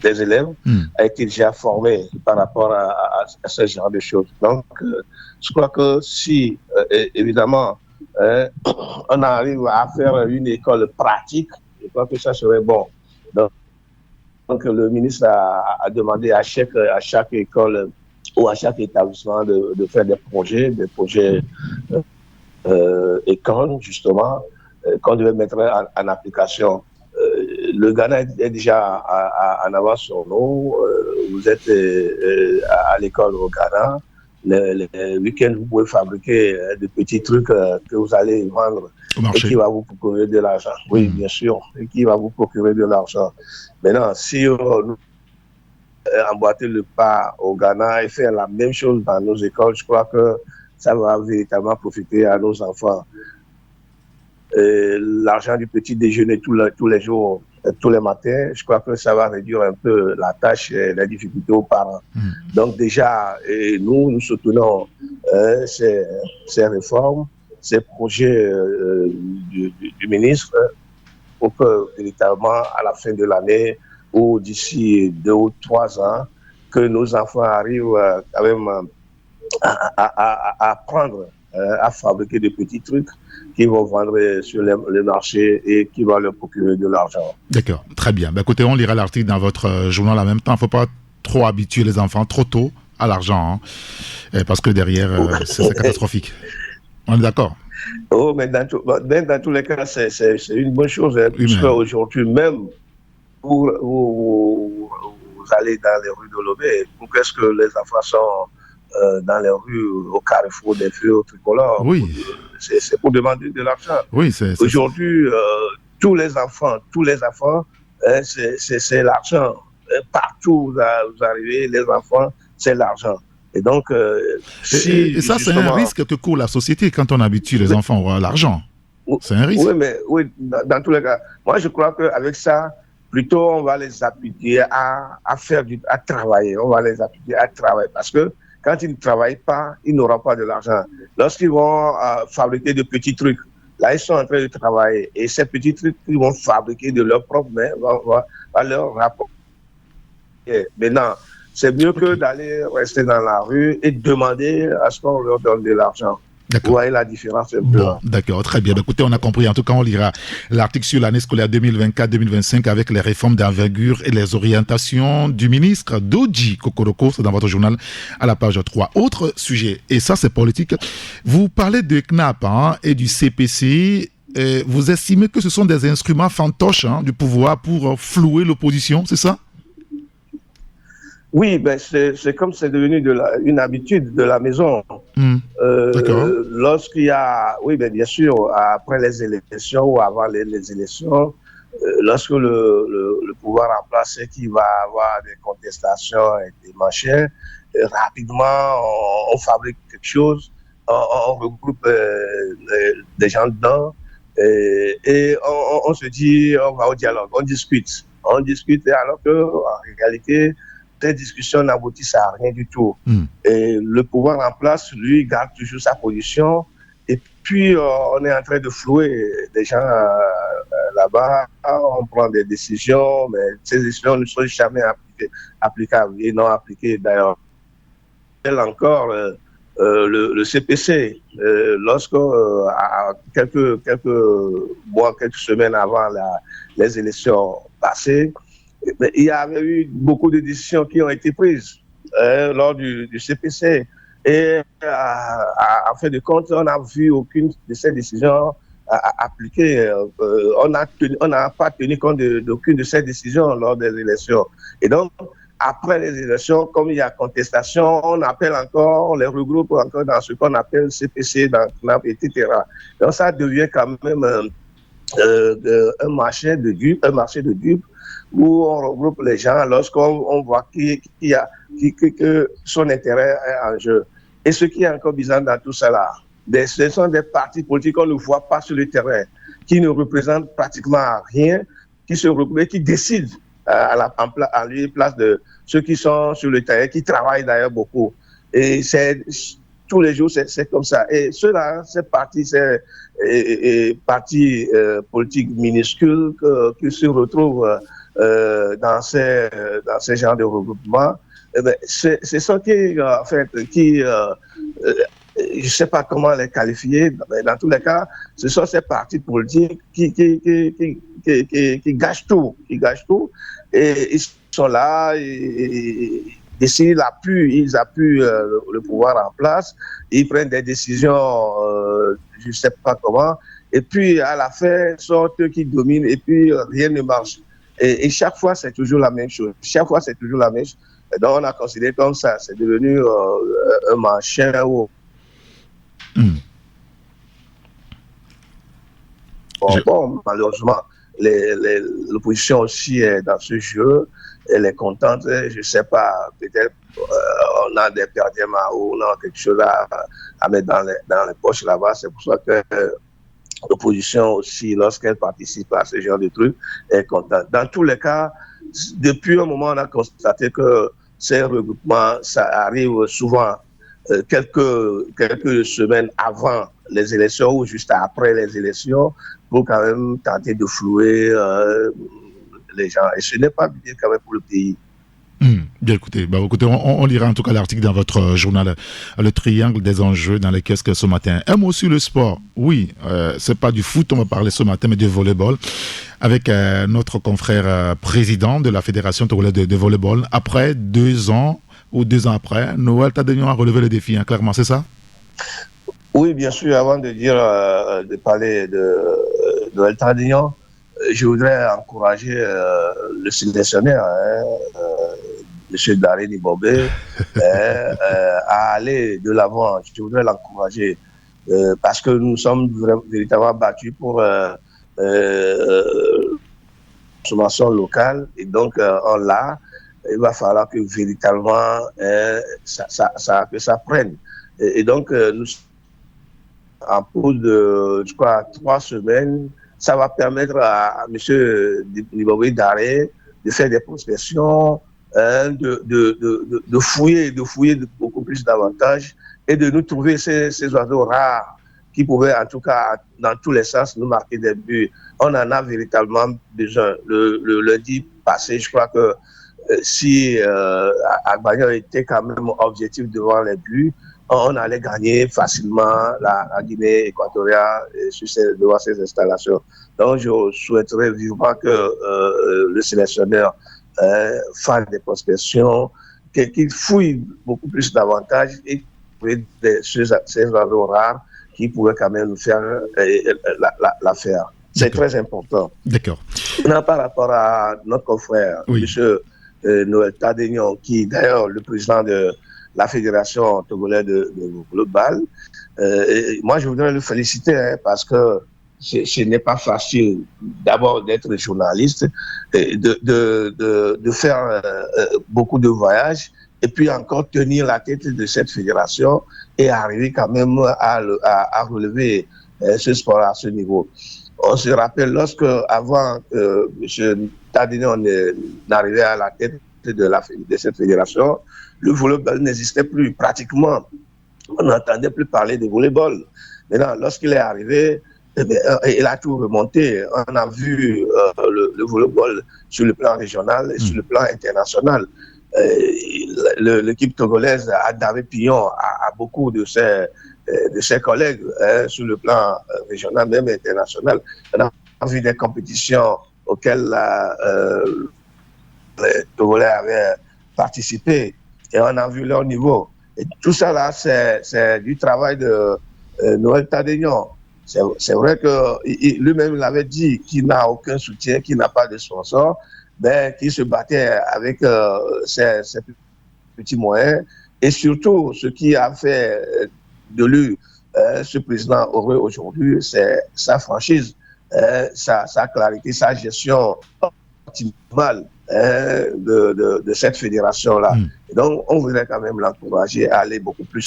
des élèves, a été déjà formé par rapport à ce genre de choses. Donc, je crois que si, évidemment, on arrive à faire une école pratique, je crois que ça serait bon. Donc le ministre a demandé à chaque école ou à chaque établissement de faire des projets écoles, justement, qu'on devait mettre en application. Le Ghana est déjà en avance sur nous. Vous êtes à l'école au Ghana. Les week-ends, vous pouvez fabriquer des petits trucs que vous allez vendre et qui va vous procurer de l'argent. Oui, bien sûr, et qui va vous procurer de l'argent. Maintenant, si on emboîter le pas au Ghana et faire la même chose dans nos écoles, je crois que ça va véritablement profiter à nos enfants. L'argent du petit déjeuner tous les jours, tous les matins, je crois que ça va réduire un peu la tâche et les difficultés aux parents. Donc déjà, nous soutenons ces réformes, ces projets du ministre pour que véritablement à la fin de l'année ou d'ici 2 ou 3 ans, que nos enfants arrivent quand même à apprendre à fabriquer des petits trucs qui vont vendre sur les marchés et qui vont leur procurer de l'argent. D'accord, très bien. Ben, écoutez, on lira l'article dans votre journal en même temps. Il ne faut pas trop habituer les enfants trop tôt à l'argent, parce que derrière, c'est catastrophique. On est d'accord? Oh, mais dans tous les cas, c'est une bonne chose, puisque aujourd'hui même, vous allez dans les rues de Lomé, pourquoi est-ce que les enfants sont dans les rues au carrefour des feux tricolores? Oui. C'est pour demander de l'argent. Oui, aujourd'hui, tous les enfants, c'est l'argent. Partout où vous arrivez, les enfants, c'est l'argent. Et donc, et ça, c'est un risque que court la société quand on habitue les enfants à l'argent. C'est un risque. Oui, mais dans tous les cas, moi je crois qu'avec ça, plutôt on va les appuyer à travailler. On va les appuyer à travailler. Parce que quand ils ne travaillent pas, ils n'auront pas de l'argent. Lorsqu'ils vont fabriquer de petits trucs, là ils sont en train de travailler. Et ces petits trucs qu'ils vont fabriquer de leur propre main va leur rapporter. Maintenant, c'est mieux que d'aller rester dans la rue et demander à ce qu'on leur donne de l'argent. Vous voyez la différence un peu. Bon, d'accord, très bien. Écoutez, on a compris. En tout cas, on lira l'article sur l'année scolaire 2024-2025 avec les réformes d'envergure et les orientations du ministre Dodji Kokoroko. C'est dans votre journal à la page 3. Autre sujet, et ça c'est politique. Vous parlez de CNAP et du CPC. Vous estimez que ce sont des instruments fantoches du pouvoir pour flouer l'opposition, c'est ça? Oui, ben c'est comme c'est devenu une habitude de la maison. D'accord. Lorsqu'il y a, oui, ben bien sûr, après les élections ou avant les élections, lorsque le pouvoir en place sait qu'il va avoir des contestations et des machins, rapidement on fabrique quelque chose, on regroupe des gens dedans et on se dit on va au dialogue, on discute alors que en réalité ces discussions n'aboutissent à rien du tout. Et le pouvoir en place, lui, garde toujours sa position. Et puis, on est en train de flouer des gens là-bas. On prend des décisions, mais ces décisions ne sont jamais applicables et non appliquées d'ailleurs. Encore, le CPC, lorsque, quelques mois, quelques semaines avant les élections passées, il y avait eu beaucoup de décisions qui ont été prises lors du CPC. Et en fin de compte, on n'a vu aucune de ces décisions appliquées. On n'a pas tenu compte d'aucune de ces décisions lors des élections. Et donc, après les élections, comme il y a contestation, on appelle encore, on les regroupe encore dans ce qu'on appelle CPC, dans CNAP, etc. Donc, ça devient quand même un marché de dupes où on regroupe les gens lorsqu'on voit que son intérêt est en jeu. Et ce qui est encore bizarre dans tout cela, ce sont des partis politiques qu'on ne voit pas sur le terrain, qui ne représentent pratiquement rien, qui se regroupent et qui décident en lieu et place de ceux qui sont sur le terrain, qui travaillent d'ailleurs beaucoup. Et tous les jours, c'est comme ça. Et ceux-là, ces partis, partis politiques minuscules qui se retrouvent dans ces genres de regroupements, c'est ça qui, en fait, je ne sais pas comment les qualifier, mais dans tous les cas, ce sont ces partis politiques qui gâchent tout, et ils sont là, et s'ils appuient le pouvoir en place, ils prennent des décisions, je ne sais pas comment, et puis à la fin, sont eux qui dominent, et puis rien ne marche. Et chaque fois, c'est toujours la même chose. Et donc, on a considéré comme ça. C'est devenu un marché où... Bon, malheureusement, l'opposition aussi est dans ce jeu. Elle est contente. Je ne sais pas, peut-être on a des perdièmes ou on a quelque chose à mettre dans les poches là-bas. C'est pour ça que... l'opposition aussi, lorsqu'elle participe à ce genre de trucs, est contente. Dans tous les cas, depuis un moment, on a constaté que ces regroupements, ça arrive souvent quelques semaines avant les élections ou juste après les élections pour quand même tenter de flouer les gens. Et ce n'est pas bien quand même pour le pays. Bien écoutez, on lira en tout cas l'article dans votre journal, le triangle des enjeux dans les kiosques ce matin. Un mot sur le sport. Oui, c'est pas du foot, on va parler ce matin, mais du volleyball avec notre confrère président de la Fédération togolaise de volleyball. Après 2 ans après, Noël Tadegnon a relevé le défi, clairement, c'est ça? Oui, bien sûr. Avant de parler de Noël Tadegnon, je voudrais encourager le sélectionneur, M. Daré Nibobé, à aller de l'avant. Je voudrais l'encourager parce que nous sommes véritablement battus pour consommation locale et donc on l'a. Il va falloir que véritablement que ça prenne. Et donc nous en pause de, je crois, 3 semaines, ça va permettre à M. Nibobé Daré de faire des prospections, de fouiller beaucoup plus davantage et de nous trouver ces oiseaux rares qui pouvaient en tout cas dans tous les sens nous marquer des buts. On en a véritablement besoin. Le lundi passé, je crois que si Agbaño était quand même objectif devant les buts, on allait gagner facilement la Guinée équatoriale devant ces installations. Donc, je souhaiterais vivement que le sélectionneur fasse des prospections, qu'il fouille beaucoup plus davantage et trouver ces oiseaux rares qui pourraient quand même faire l'affaire. C'est très important. D'accord. Maintenant, par rapport à notre confrère, oui. M. Noël Tadegnon, qui est d'ailleurs le président de la Fédération togolaise de global, moi je voudrais le féliciter parce que ce n'est pas facile d'abord d'être journaliste, de faire beaucoup de voyages et puis encore tenir la tête de cette fédération et arriver quand même à relever ce sport à ce niveau. On se rappelle lorsque, avant M. Tadegnon n'arrivait à la tête de cette fédération, le volleyball n'existait plus pratiquement. On n'entendait plus parler de volleyball. Maintenant, lorsqu'il est arrivé, il a tout remonté. On a vu le volleyball sur le plan régional et sur le plan international. L'équipe togolaise, David Pillon, a beaucoup de ses collègues sur le plan régional, même international. On a vu des compétitions auxquelles les Togolais avaient participé et on a vu leur niveau. Et tout ça là, c'est du travail de Noël Tadegnon. C'est vrai que lui-même il avait dit qu'il n'a aucun soutien, qu'il n'a pas de sponsor, mais qu'il se battait avec ses petits moyens. Et surtout, ce qui a fait de lui ce président heureux aujourd'hui, c'est sa franchise, sa clarité, sa gestion optimale de cette fédération-là. Donc, on voudrait quand même l'encourager à aller beaucoup plus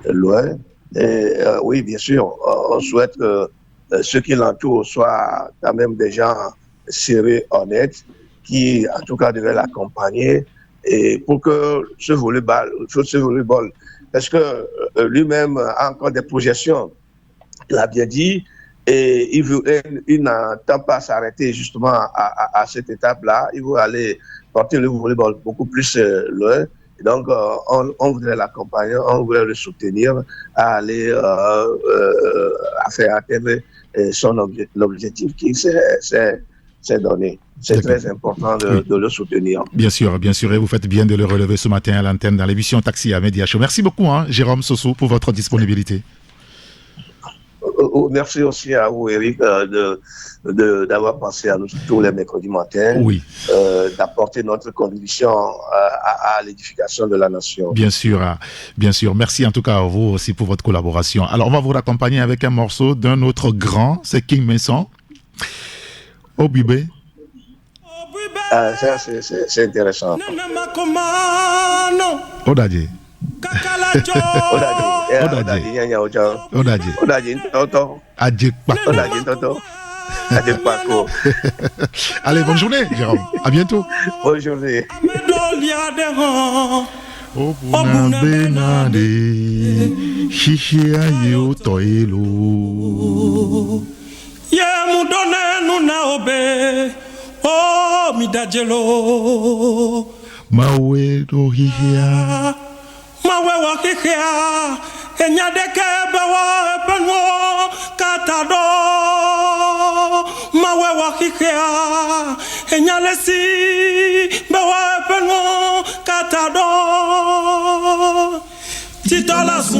loin. Et oui, bien sûr, on souhaite que ceux qui l'entourent soient quand même des gens sérieux, honnêtes, qui en tout cas devaient l'accompagner et pour que ce volleyball, parce que lui-même a encore des projections, il a bien dit, et il n'entend pas s'arrêter justement à cette étape-là. Il veut aller porter le volleyball beaucoup plus loin. Et donc, on voudrait l'accompagner, on voudrait le soutenir à aller à faire atteindre l'objectif qu'il s'est donné. C'est très important de le soutenir. Bien sûr, et vous faites bien de le relever ce matin à l'antenne dans l'émission Taxi à Média Show. Merci beaucoup, Jérôme Soso, pour votre disponibilité. Merci aussi à vous, Eric, d'avoir pensé à nous tous les mercredis matins, d'apporter notre contribution à l'édification de la nation. Bien sûr. Merci en tout cas à vous aussi pour votre collaboration. Alors, on va vous raccompagner avec un morceau d'un autre grand, c'est King Mason. Obibé. Ça, c'est intéressant. Odaje. Allez, bonne journée, Jérôme. À bientôt. Bonne journée. Mawe do hihia Mawe wa hihia Enyadeke bewa epenwo katado Mawe wa hihia Enyalesi bewa epenwo katado Titola su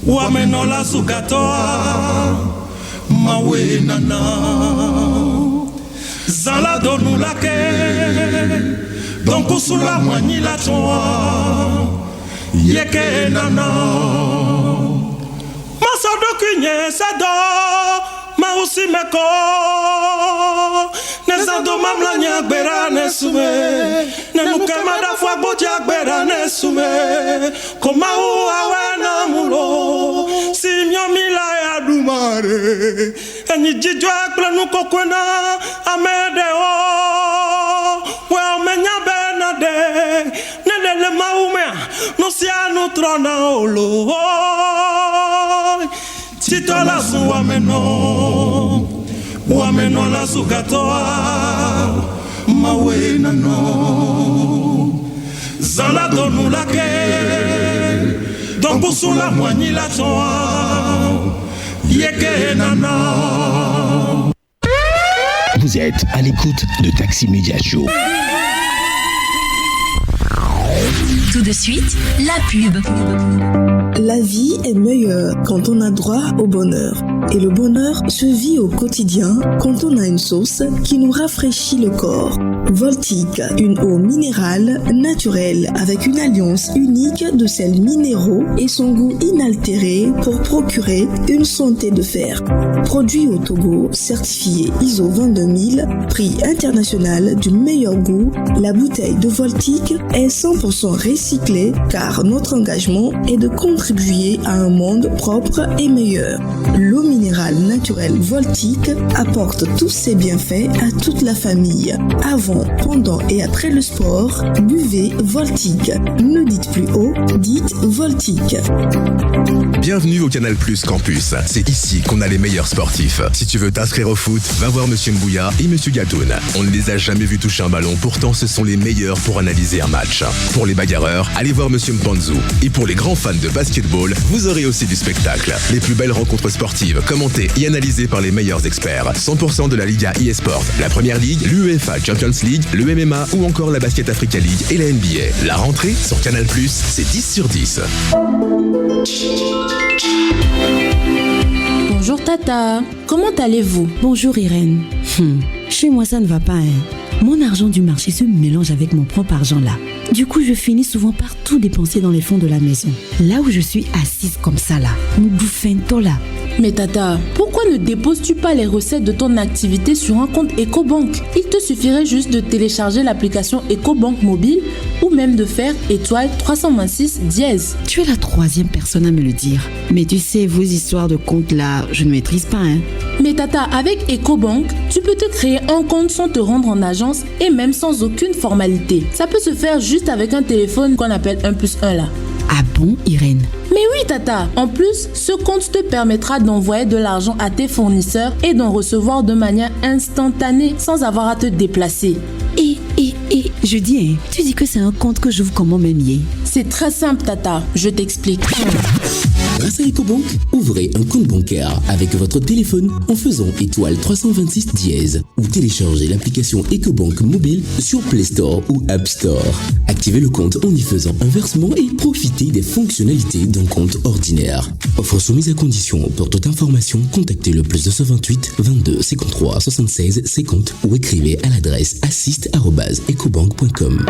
wameno la sugatoa Mawe nana Zala donu lake Donc usula mwanyi la toa Yeke nana Masodo kinye sado Mausi meko Nesado mamla nyagbera nesume Nenuke madafwa boja gbera nesume Koma uawe na mulo Simyo mila ya dumare Enyi jijwa planu kokwena Amede o Well menya benade Nelele maumea No sianu trona olo Titola su wameno la sugatoa mawe nano zala donu lake don kusula mwani la toa yeke nano. Vous êtes à l'écoute de Taxi Media Show. Tout de suite, la pub. La vie est meilleure quand on a droit au bonheur. Et le bonheur se vit au quotidien quand on a une sauce qui nous rafraîchit le corps. Voltique, une eau minérale naturelle avec une alliance unique de sels minéraux et son goût inaltéré pour procurer une santé de fer. Produit au Togo, certifié ISO 22000, prix international du meilleur goût, la bouteille de Voltique est 100% recyclée car notre engagement est de contribuer à un monde propre et meilleur. L'eau minérale naturelle Voltique apporte tous ses bienfaits à toute la famille. Avant, pendant et après le sport, buvez Voltique. Ne dites plus haut, dites Voltique. Bienvenue au Canal Plus Campus. C'est ici qu'on a les meilleurs sportifs. Si tu veux t'inscrire au foot, va voir Monsieur Mbouya et Monsieur Gatoun. On ne les a jamais vus toucher un ballon, pourtant ce sont les meilleurs pour analyser un match. Pour les bagarreurs, allez voir Monsieur Mpanzu. Et pour les grands fans de basketball, vous aurez aussi du spectacle. Les plus belles rencontres sportives, commentées et analysées par les meilleurs experts. 100% de la Liga eSport, la Première Ligue, l'UEFA Champions League, le MMA ou encore la Basket Africa League et la NBA. La rentrée sur Canal+, c'est 10 sur 10. Bonjour Tata, comment allez-vous? Bonjour Irène. Chez moi ça ne va pas, hein. Mon argent du marché se mélange avec mon propre argent là. Du coup, je finis souvent par tout dépenser dans les fonds de la maison. Là où je suis assise comme ça là, nous bouffons là. Mais Tata, pourquoi ne déposes-tu pas les recettes de ton activité sur un compte EcoBank? Il te suffirait juste de télécharger l'application EcoBank mobile ou même de faire étoile 326 dièse. Tu es la troisième personne à me le dire. Mais tu sais, vos histoires de compte là, je ne maîtrise pas, hein. Mais Tata, avec EcoBank, tu peux te créer un compte sans te rendre en agence et même sans aucune formalité. Ça peut se faire juste avec un téléphone qu'on appelle 1+1 là. Ah bon, Irène? Mais oui, Tata. En plus, ce compte te permettra d'envoyer de l'argent à tes fournisseurs et d'en recevoir de manière instantanée sans avoir à te déplacer. Je dis, tu dis que c'est un compte que j'ouvre comment même hier? C'est très simple, Tata. Je t'explique. Grâce à EcoBank, ouvrez un compte bancaire avec votre téléphone en faisant étoile 326 dièse ou téléchargez l'application EcoBank mobile sur Play Store ou App Store. Activez le compte en y faisant un versement et profitez des fonctionnalités d'un compte ordinaire. Offre soumise à condition. Pour toute information, contactez le +228 22 53 76 50 ou écrivez à l'adresse assist@ecobank.com.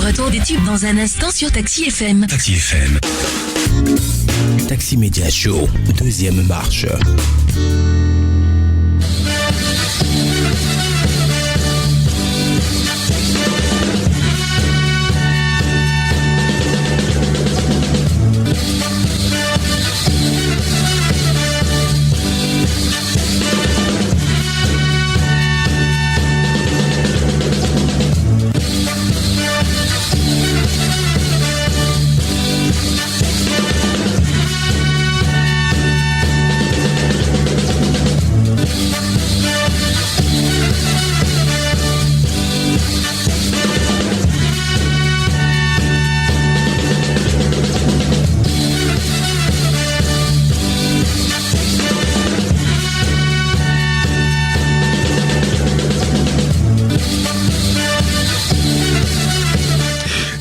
Retour des tubes dans un instant sur Taxi FM. Taxi FM. Taxi Media Show, deuxième marche.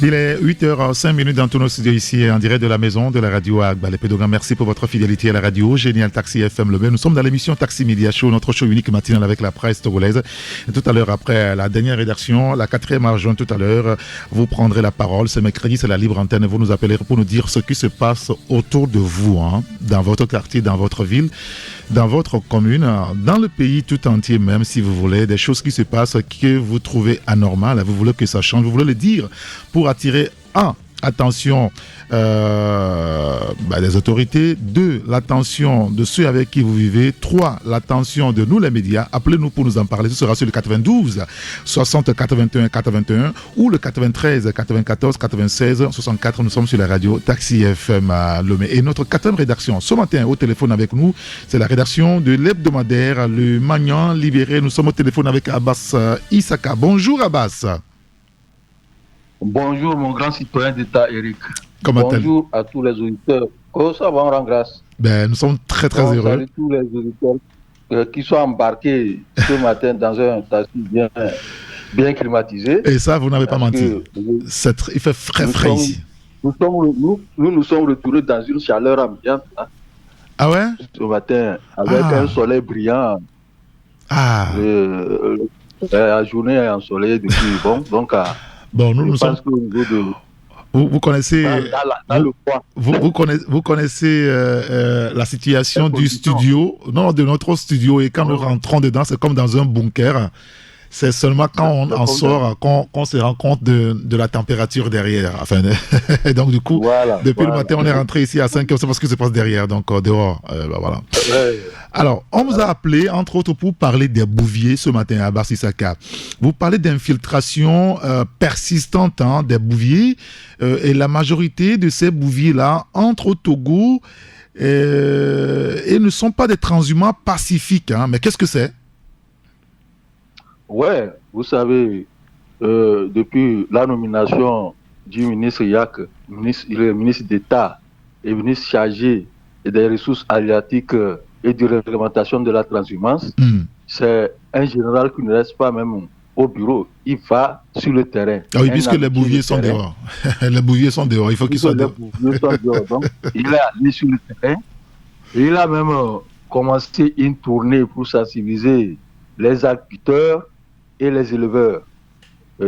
Il est 8h05 dans tous nos studios ici en direct de la maison de la radio à Agbalé-Pédogan. Merci pour votre fidélité à la radio. Génial Taxi FM Lebel. Nous sommes dans l'émission Taxi Media Show, notre show unique matinal avec la presse togolaise. Et tout à l'heure, après la dernière rédaction, la 4e adjointe tout à l'heure, vous prendrez la parole. Ce mercredi, c'est la libre antenne. Vous nous appellerez pour nous dire ce qui se passe autour de vous, hein, dans votre quartier, dans votre ville, dans votre commune, dans le pays tout entier même, si vous voulez, des choses qui se passent que vous trouvez anormales, vous voulez que ça change, vous voulez le dire pour attirer attention des autorités. 2, l'attention de ceux avec qui vous vivez. 3, l'attention de nous les médias. Appelez-nous pour nous en parler. Ce sera sur le 92 60 81 81 ou le 93 94 96 64. Nous sommes sur la radio Taxi FM à Lomé. Et notre 4e rédaction ce matin au téléphone avec nous, c'est la rédaction de l'hebdomadaire Le Magnan Libéré. Nous sommes au téléphone avec Abbas Issaka. Bonjour Abbas. Bonjour mon grand citoyen d'État Eric. Bonjour à tous les auditeurs. Oh, ça va, on rend grâce. Nous sommes très heureux. Salut tous les auditeurs qui sont embarqués ce matin dans un taxi bien climatisé. Et ça, vous n'avez pas menti. Il fait frais ici. Nous nous sommes retrouvés dans une chaleur ambiante. Hein. Ah ouais? Ce matin, avec un soleil brillant. La journée est ensoleillée depuis. Nous sommes. Vous connaissez. Vous connaissez la situation du studio, de notre studio, et quand nous rentrons dedans, c'est comme dans un bunker. C'est seulement quand on en sort qu'on se rend compte de la température derrière. Et donc, du coup, depuis le matin, on est rentré ici à 5 heures. C'est parce que ça se passe derrière, donc dehors. Voilà. Alors, on vous a appelé, entre autres, pour parler des bouviers ce matin à Abbas Issaka. Vous parlez d'infiltration persistante des bouviers. Et la majorité de ces bouviers-là entrent au Togo et ne sont pas des transhumants pacifiques. Mais qu'est-ce que c'est? Ouais, vous savez, depuis la nomination du ministre Yak, le ministre d'État et ministre chargé des ressources halieutiques et de réglementation de la transhumance, c'est un général qui ne reste pas même au bureau, il va sur le terrain. Ah oui, puisque les bouviers sont dehors. Les bouviers sont dehors, il faut qu'ils soient dehors. Donc, il est allé sur le terrain et il a même commencé une tournée pour sensibiliser les agriculteurs et les éleveurs.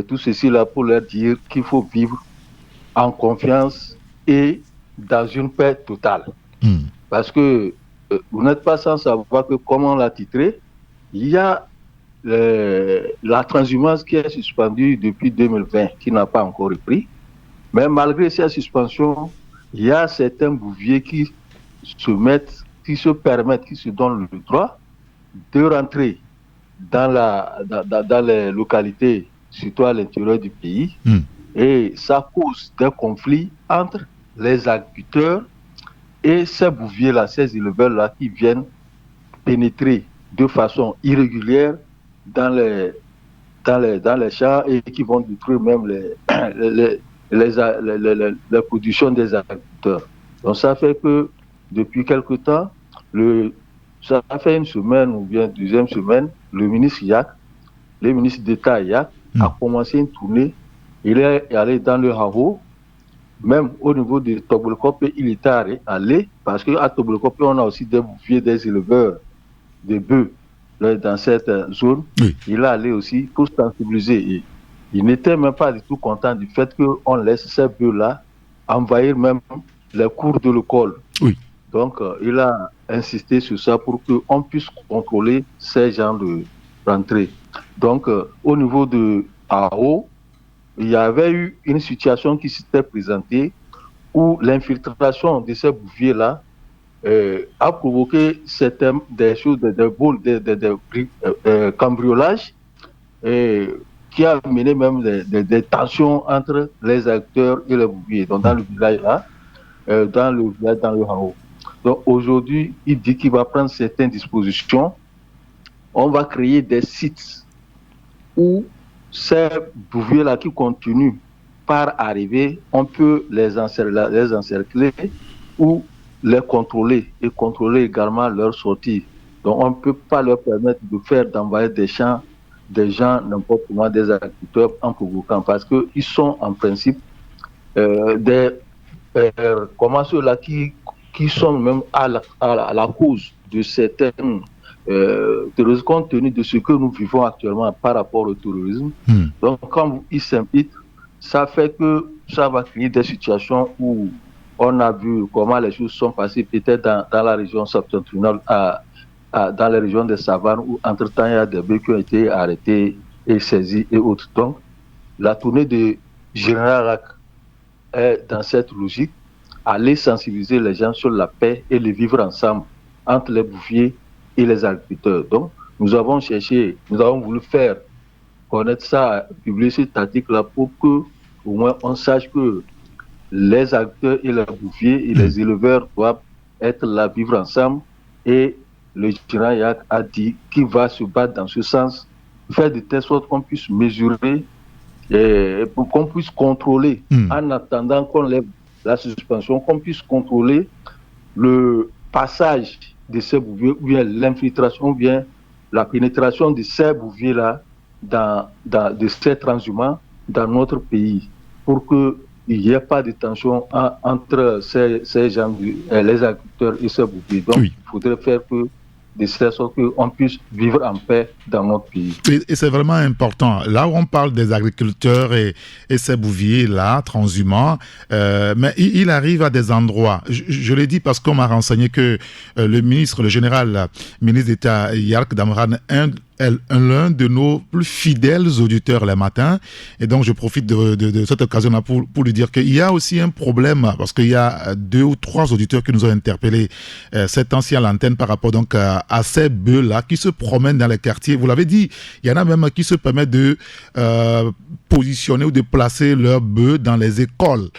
Tout ceci là pour leur dire qu'il faut vivre en confiance et dans une paix totale. Parce que vous n'êtes pas sans savoir que, comme on l'a titré, il y a la transhumance qui est suspendue depuis 2020, qui n'a pas encore repris. Mais malgré cette suspension, il y a certains bouviers qui se permettent, qui se donnent le droit de rentrer dans les localités, surtout à l'intérieur du pays, et ça cause des conflits entre les agriculteurs et ces bouviers-là, ces éleveurs-là qui viennent pénétrer de façon irrégulière dans les champs et qui vont détruire même les productions des agriculteurs. Donc ça fait que depuis quelque temps, ça fait une semaine ou bien 2e semaine, le ministre Yak, le ministre d'État Yak, a commencé une tournée. Il est allé dans le Havo, même au niveau de Tobolkope, il était allé, parce qu'à Tobolkope, on a aussi des bouviers, des éleveurs de bœufs dans cette zone. Il est allé aussi pour sensibiliser. Et il n'était même pas du tout content du fait qu'on laisse ces bœufs-là envahir même les cours de l'école. Donc, il a insisté sur ça pour qu'on puisse contrôler ces gens de rentrée. Donc, au niveau de AO, il y avait eu une situation qui s'était présentée où l'infiltration de ces bouviers-là a provoqué des choses, des cambriolages, qui a mené même des tensions entre les acteurs et les bouviers. Donc, dans le village-là, dans le Hao. Donc aujourd'hui, il dit qu'il va prendre certaines dispositions. On va créer des sites où ces bouviers-là qui continuent par arriver, on peut les encercler ou les contrôler et contrôler également leur sortie. Donc on ne peut pas leur permettre d'envahir des champs, des gens, n'importe comment, des agriculteurs en provoquant, parce qu'ils sont en principe comment ceux-là qui sont même à la cause de certains terroristes, compte tenu de ce que nous vivons actuellement par rapport au terrorisme. Donc, quand ils s'impliquent, ça fait que ça va créer des situations où on a vu comment les choses sont passées, peut-être dans la région septentrionale, dans les régions des savanes, où entre-temps, il y a des bœufs qui ont été arrêtés et saisis et autres. Donc, la tournée de Général Rack est dans cette logique, aller sensibiliser les gens sur la paix et le vivre ensemble entre les bouviers et les agriculteurs. Donc, nous avons voulu faire connaître ça, publier cet article-là pour que, au moins, on sache que les agriculteurs et les bouviers et les éleveurs doivent être là, vivre ensemble. Et le général Yack a dit qu'il va se battre dans ce sens, faire de telle sorte qu'on puisse mesurer et pour qu'on puisse contrôler, en attendant qu'on lève la suspension, qu'on puisse contrôler le passage de ces bouviers, ou bien l'infiltration, ou bien la pénétration de ces bouviers-là de ces transhumants dans notre pays, pour qu'il n'y ait pas de tension entre ces gens, les agriculteurs et ces bouviers. Donc, il faudrait faire que de sorte qu'on puisse vivre en paix dans notre pays. Et c'est vraiment important. Là où on parle des agriculteurs et ces bouviers-là, transhumants, mais il arrive à des endroits. Je l'ai dit parce qu'on m'a renseigné que le ministre d'État Yack Damran, l'un de nos plus fidèles auditeurs les matins, et donc je profite de cette occasion-là pour lui dire qu'il y a aussi un problème, parce qu'il y a 2 ou 3 auditeurs qui nous ont interpellé cette temps à l'antenne par rapport donc à ces bœufs-là qui se promènent dans les quartiers. Vous l'avez dit, il y en a même qui se permettent de positionner ou de placer leurs bœufs dans les écoles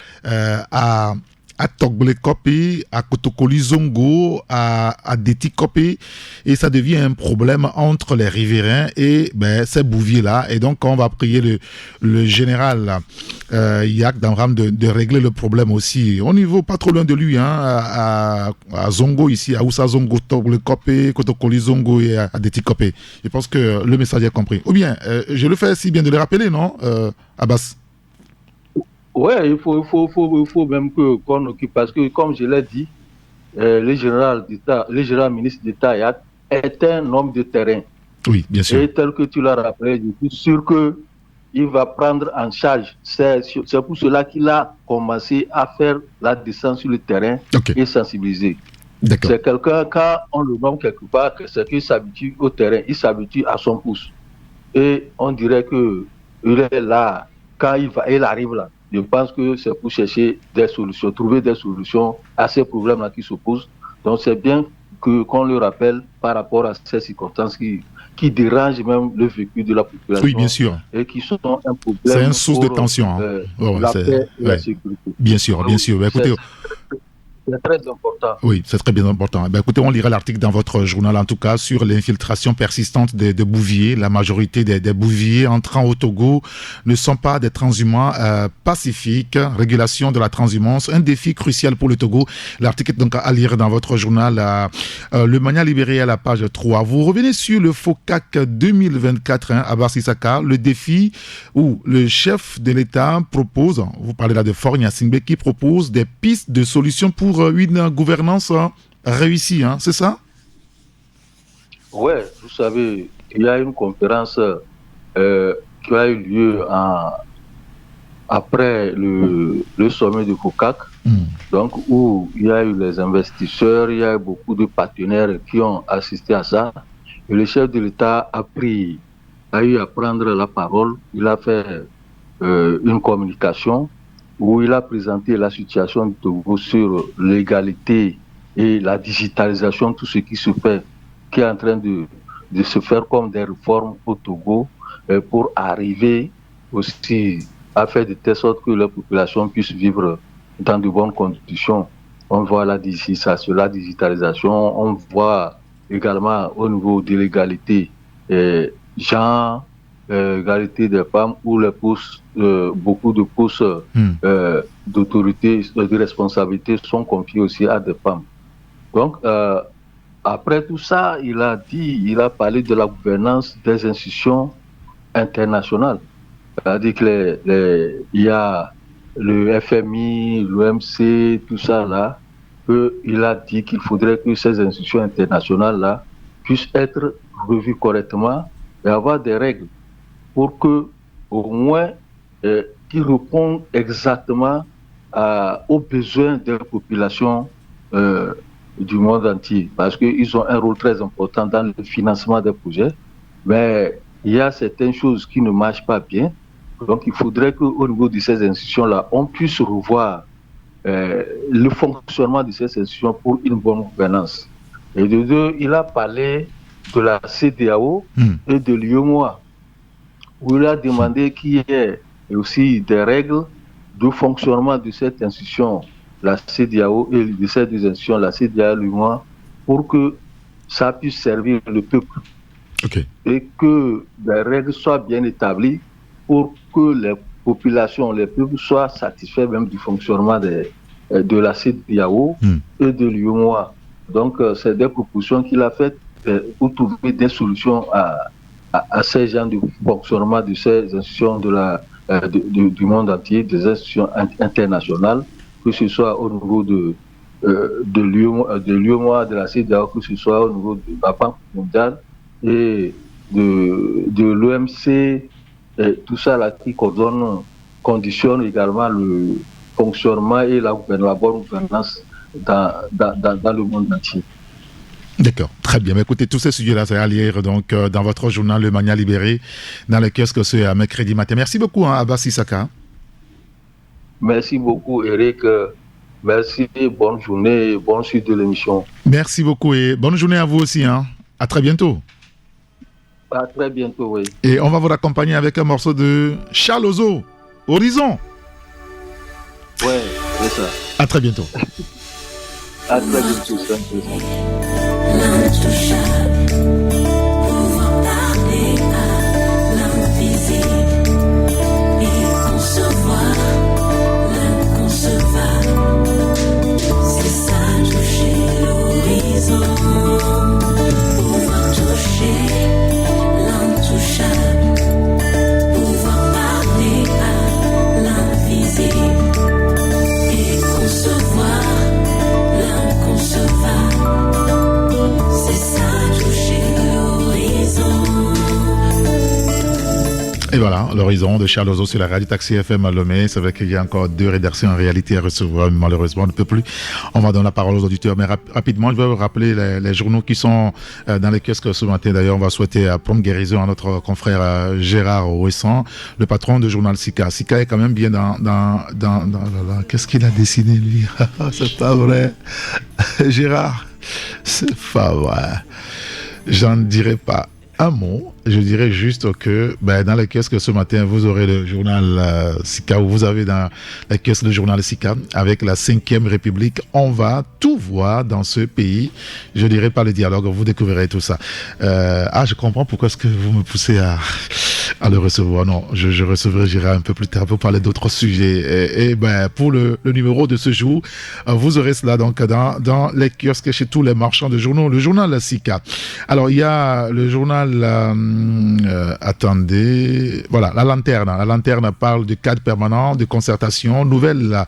à Togble-Kopé, à Kotokoli-Zongo, à Deti-Kopé, et ça devient un problème entre les riverains et ces bouviers-là. Et donc, on va prier le général Yack Damran de régler le problème aussi. Au niveau pas trop loin de lui, à Zongo ici, à Oussa Zongo, Togble-Kopé, Kotokoli-Zongo et à Deti-Kopé. Je pense que le message est compris. Ou bien, je le fais si bien de le rappeler, non, Abbas? Oui, il faut même qu'on occupe, parce que, comme je l'ai dit, le général ministre d'État Yack est un homme de terrain. Oui, bien sûr. Et tel que tu l'as rappelé, je suis sûr qu'il va prendre en charge. C'est pour cela qu'il a commencé à faire la descente sur le terrain et sensibiliser. D'accord. C'est quelqu'un, quand on le nomme quelque part, c'est qu'il s'habitue au terrain, il s'habitue à son pouce. Et on dirait qu'il est là, quand il arrive là. Je pense que c'est pour chercher des solutions, trouver des solutions à ces problèmes-là qui se posent. Donc c'est bien qu'on le rappelle par rapport à ces circonstances qui dérangent même le vécu de la population. Oui, bien sûr. Et qui sont un problème. C'est une source de tension. La paix et la sécurité. Bien sûr, bien sûr. Écoutez, c'est très important. Oui, c'est très bien important. Écoutez, on lira l'article dans votre journal, en tout cas, sur l'infiltration persistante des bouviers. La majorité des bouviers entrant au Togo ne sont pas des transhumants pacifiques. Régulation de la transhumance, un défi crucial pour le Togo. L'article est donc à lire dans votre journal. Le Mania libéré à la page 3. Vous revenez sur le FOCAC 2024, Abbas Issaka, le défi où le chef de l'État propose, vous parlez là de Faure Gnassingbé, qui propose des pistes de solutions pour une gouvernance réussie, c'est ça? Oui, vous savez, il y a une conférence qui a eu lieu après le sommet de FOCAC, donc où il y a eu les investisseurs, il y a eu beaucoup de partenaires qui ont assisté à ça. Et le chef de l'État a eu à prendre la parole. Il a fait une communication où il a présenté la situation du Togo sur l'égalité et la digitalisation, tout ce qui se fait, qui est en train de se faire comme des réformes au Togo pour arriver aussi à faire de telle sorte que la population puisse vivre dans de bonnes conditions. On voit la digitalisation, on voit également au niveau de l'égalité, égalité des femmes, où les postes, beaucoup de postes d'autorité, de responsabilité sont confiés aussi à des femmes. Donc, après tout ça, il a parlé de la gouvernance des institutions internationales. C'est-à-dire qu'il y a le FMI, l'OMC, tout ça là, il a dit qu'il faudrait que ces institutions internationales-là puissent être revues correctement et avoir des règles pour que, au moins, qu'ils répondent exactement aux besoins des populations du monde entier. Parce qu'ils ont un rôle très important dans le financement des projets, mais il y a certaines choses qui ne marchent pas bien. Donc il faudrait qu'au niveau de ces institutions-là, on puisse revoir le fonctionnement de ces institutions pour une bonne gouvernance. Et de deux, il a parlé de la CEDEAO et de l'UEMOA, où il a demandé qu'il y ait aussi des règles de fonctionnement de cette institution, la CEDEAO, et de ces deux institutions, la CEDEAO et l'UEMOA, pour que ça puisse servir le peuple. Okay. Et que les règles soient bien établies pour que les populations, les peuples soient satisfaits même du fonctionnement de la CEDEAO et de l'UEMOA. Donc, c'est des propositions qu'il a faites pour trouver des solutions à ces genres de fonctionnement de ces institutions du monde entier, des institutions internationales, que ce soit au niveau de l'UEMOA, de la CEDEAO, que ce soit au niveau de la Banque mondiale et de l'OMC, tout ça là qui conditionne également le fonctionnement et la bonne gouvernance dans le monde entier. D'accord, très bien. Mais écoutez, tous ces sujets-là, c'est à lire donc, dans votre journal Le Mania Libéré, dans le kiosque ce mercredi matin. Merci beaucoup, Abbas Issaka. Merci beaucoup, Eric. Merci, bonne journée, bonne suite de l'émission. Merci beaucoup et bonne journée à vous aussi. À très bientôt. À très bientôt, oui. Et on va vous accompagner avec un morceau de Charles Ozo, Horizon. Ouais, c'est ça. À très bientôt. À très bientôt, c'est l'intouchable, pouvoir parler à l'invisible et concevoir l'inconcevable. C'est ça, toucher l'horizon, pouvoir toucher l'intouchable, pouvoir parler à l'invisible et concevoir l'inconcevable. C'est ça, toucher l'horizon. Et voilà, l'horizon de Charles Ozo sur la radio Taxi FM à Lomé. C'est vrai qu'il y a encore 2 rédactions en réalité à recevoir. Malheureusement, on ne peut plus. On va donner la parole aux auditeurs. Mais rapidement, je vais vous rappeler les journaux qui sont dans les kiosques ce matin. D'ailleurs, on va souhaiter prompte guérison à notre confrère Gérard Ouessant, le patron de journal Sika. Sika est quand même bien dans qu'est-ce qu'il a dessiné, lui? C'est pas vrai. Gérard, c'est pas vrai. J'en dirai pas un mot. Je dirais juste que dans les kiosques ce matin, vous aurez le journal Sika, où vous avez dans les kiosques le journal Sika avec la 5e République. On va tout voir dans ce pays. Je dirais pas le dialogue, vous découvrirez tout ça. Je comprends pourquoi est-ce que vous me poussez à le recevoir. Non, je recevrai Gérard un peu plus tard pour parler d'autres sujets. Et pour le numéro de ce jour, vous aurez cela donc dans les kiosques chez tous les marchands de journaux. Le journal Sika. Alors, il y a le journal attendez, voilà, la lanterne. La lanterne parle du cadre permanent de concertation, nouvelle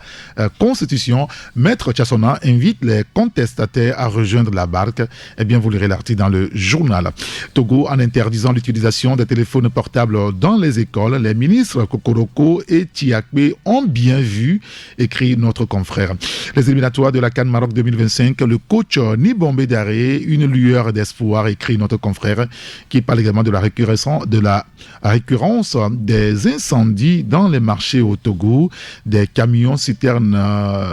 constitution. Maître Tchassona invite les contestataires à rejoindre la barque. Eh bien, vous lirez l'article dans le journal. Togo, en interdisant l'utilisation des téléphones portables dans les écoles, les ministres Kokoroko et Tiakbe ont bien vu, écrit notre confrère. Les éliminatoires de la CAN Maroc 2025, le coach Nibombe Daré, une lueur d'espoir, écrit notre confrère, qui parle également de la récurrence des incendies dans les marchés au Togo, des camions citernes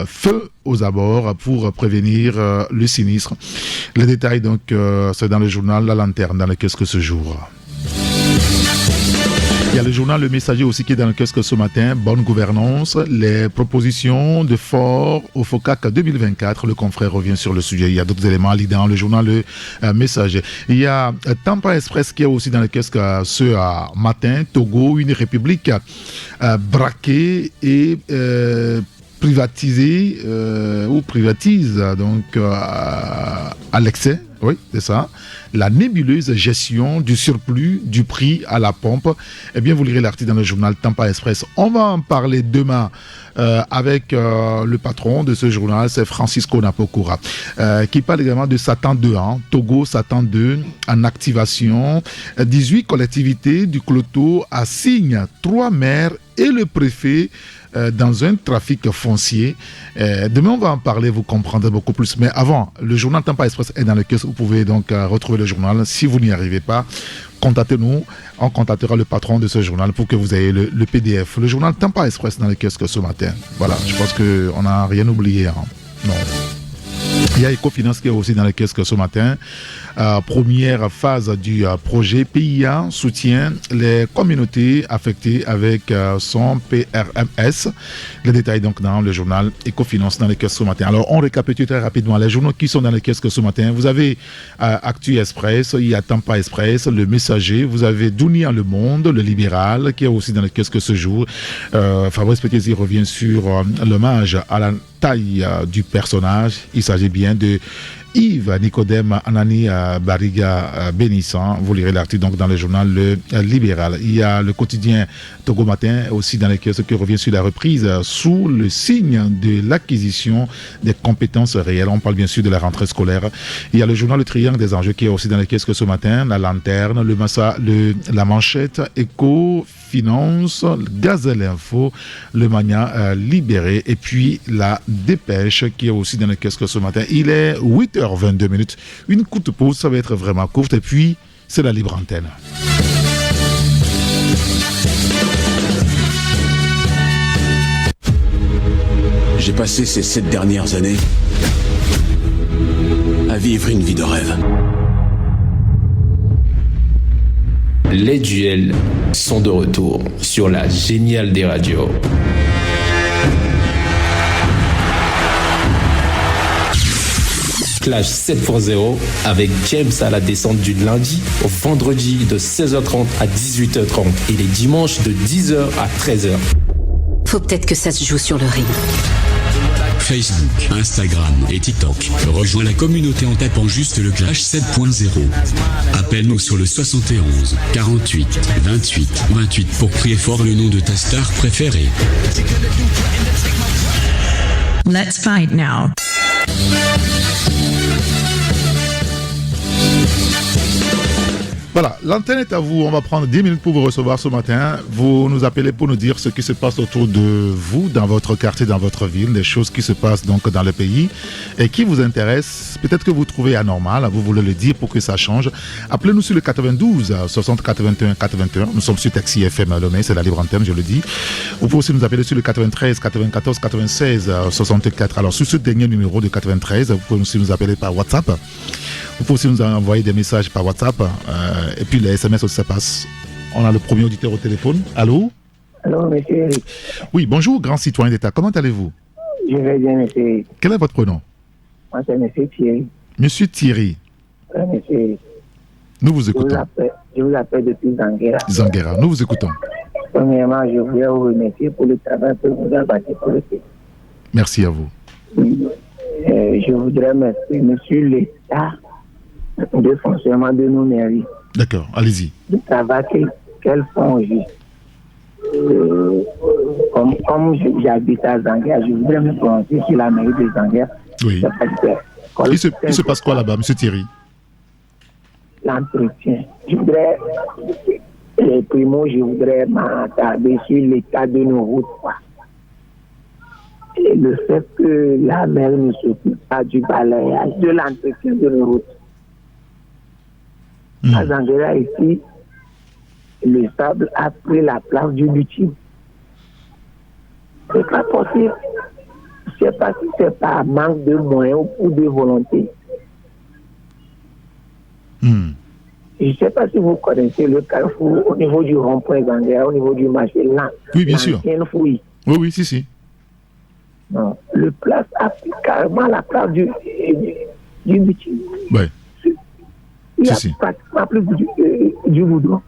feu aux abords pour prévenir le sinistre. Les détails donc c'est dans le journal La Lanterne dans le kiosque ce jour. Il y a le journal Le Messager aussi qui est dans le kiosque ce matin. Bonne gouvernance, les propositions de Fort au FOCAC 2024. Le confrère revient sur le sujet. Il y a d'autres éléments à lire dans le journal Le Messager. Il y a Tampa Express qui est aussi dans le kiosque ce matin. Togo, une république braquée et privatisée ou privatise donc à l'excès. Oui, c'est ça. La nébuleuse gestion du surplus du prix à la pompe. Eh bien, vous lirez l'article dans le journal Tampa Express. On va en parler demain avec le patron de ce journal, c'est Francisco Napokura, qui parle également de Satan 2. Togo, Satan 2 en activation. 18 collectivités du Cloto assignent 3 maires et le préfet dans un trafic foncier. Demain, on va en parler, vous comprendrez beaucoup plus. Mais avant, le journal Tampa Express est dans le kiosque. Vous pouvez donc retrouver le le journal. Si vous n'y arrivez pas, contactez-nous. On contactera le patron de ce journal pour que vous ayez le PDF. Le journal Tampa Express dans les kiosques ce matin. Voilà, je pense qu'on n'a rien oublié. Hein. Non. Il y a Ecofinance qui est aussi dans les kiosques ce matin. Première phase du projet PIA soutient les communautés affectées avec son PRMS. Les détails donc dans le journal Ecofinance dans les kiosques ce matin. Alors on récapitule très rapidement les journaux qui sont dans les kiosques ce matin. Vous avez Actu Express, il y a Tampa Express, Le Messager, vous avez Dunia Le Monde, Le Libéral qui est aussi dans les kiosques ce jour. Fabrice Petit revient sur l'hommage à la taille du personnage. Il s'agit bien de Yves Nicodème Anani Bariga Bénissan. Vous lirez l'article donc dans le journal Le Libéral. Il y a le quotidien Togo Matin aussi dans les kiosques qui revient sur la reprise sous le signe de l'acquisition des compétences réelles. On parle bien sûr de la rentrée scolaire. Il y a le journal Le Triangle des enjeux qui est aussi dans les kiosques ce matin. La Lanterne, la Manchette, Éco, Finance, Gazelle Info, Le Mania Libéré et puis la Dépêche qui est aussi dans les kiosques ce matin. Il est 8h22. Une courte pause, ça va être vraiment courte et puis c'est la libre antenne. J'ai passé ces 7 dernières années à vivre une vie de rêve. Les duels sont de retour sur la géniale des radios. Clash 7.0 avec James à la descente du lundi au vendredi de 16h30 à 18h30 et les dimanches de 10h à 13h. Faut peut-être que ça se joue sur le ring. Facebook, Instagram et TikTok. Rejoins la communauté en tapant juste le Clash 7.0. Appelle-nous sur le 71 48 28 28 pour crier fort le nom de ta star préférée. Let's fight now. Voilà, l'antenne est à vous. On va prendre 10 minutes pour vous recevoir ce matin. Vous nous appelez pour nous dire ce qui se passe autour de vous, dans votre quartier, dans votre ville, des choses qui se passent donc dans le pays et qui vous intéressent. Peut-être que vous trouvez anormal, vous voulez le dire pour que ça change. Appelez-nous sur le 92 60 81 81. Nous sommes sur Taxi FM Lomé, c'est la libre antenne, je le dis. Vous pouvez aussi nous appeler sur le 93 94 96 64. Alors sur ce dernier numéro de 93, vous pouvez aussi nous appeler par WhatsApp. Vous pouvez aussi nous envoyer des messages par WhatsApp. Et puis les SMS aussi, ça passe. On a le premier auditeur au téléphone. Allô? Allô, monsieur Eric. Oui, bonjour, grand citoyen d'État. Comment allez-vous? Je vais bien, monsieur Eric. Quel est votre prénom? Moi, c'est monsieur Thierry. Monsieur Thierry. Oui, monsieur Eric. Nous vous écoutons. Je vous appelle depuis Zanguera. Zanguera, nous vous écoutons. Premièrement, je voulais vous remercier pour le travail que vous avez bâti pour le pays. Merci à vous. Je voudrais remercier monsieur l'État de fonctionnement de nos mairies. D'accord, allez-y. Le travail qu'elles font juste. Comme j'habite à Zanguera, je voudrais me prononcer sur la mairie de Zanguera. Oui. Il se passe quoi là-bas, monsieur Thierry? L'entretien. Je voudrais, primo, je voudrais m'attarder sur l'état de nos routes. Et le fait que la mairie ne s'occupe pas du balayage, de l'entretien de nos routes. À Zanguera, ici, le sable a pris la place du bitume. C'est pas possible. Je ne sais pas si c'est par manque de moyens ou de volonté. Je ne sais pas si vous connaissez le carrefour au niveau du rond-point Zanguera, au niveau du marché là. Oui, bien sûr. Fouille. Oui, si. Non, le place a pris carrément la place du bitume. Oui. Il n'y a pratiquement plus du goudron.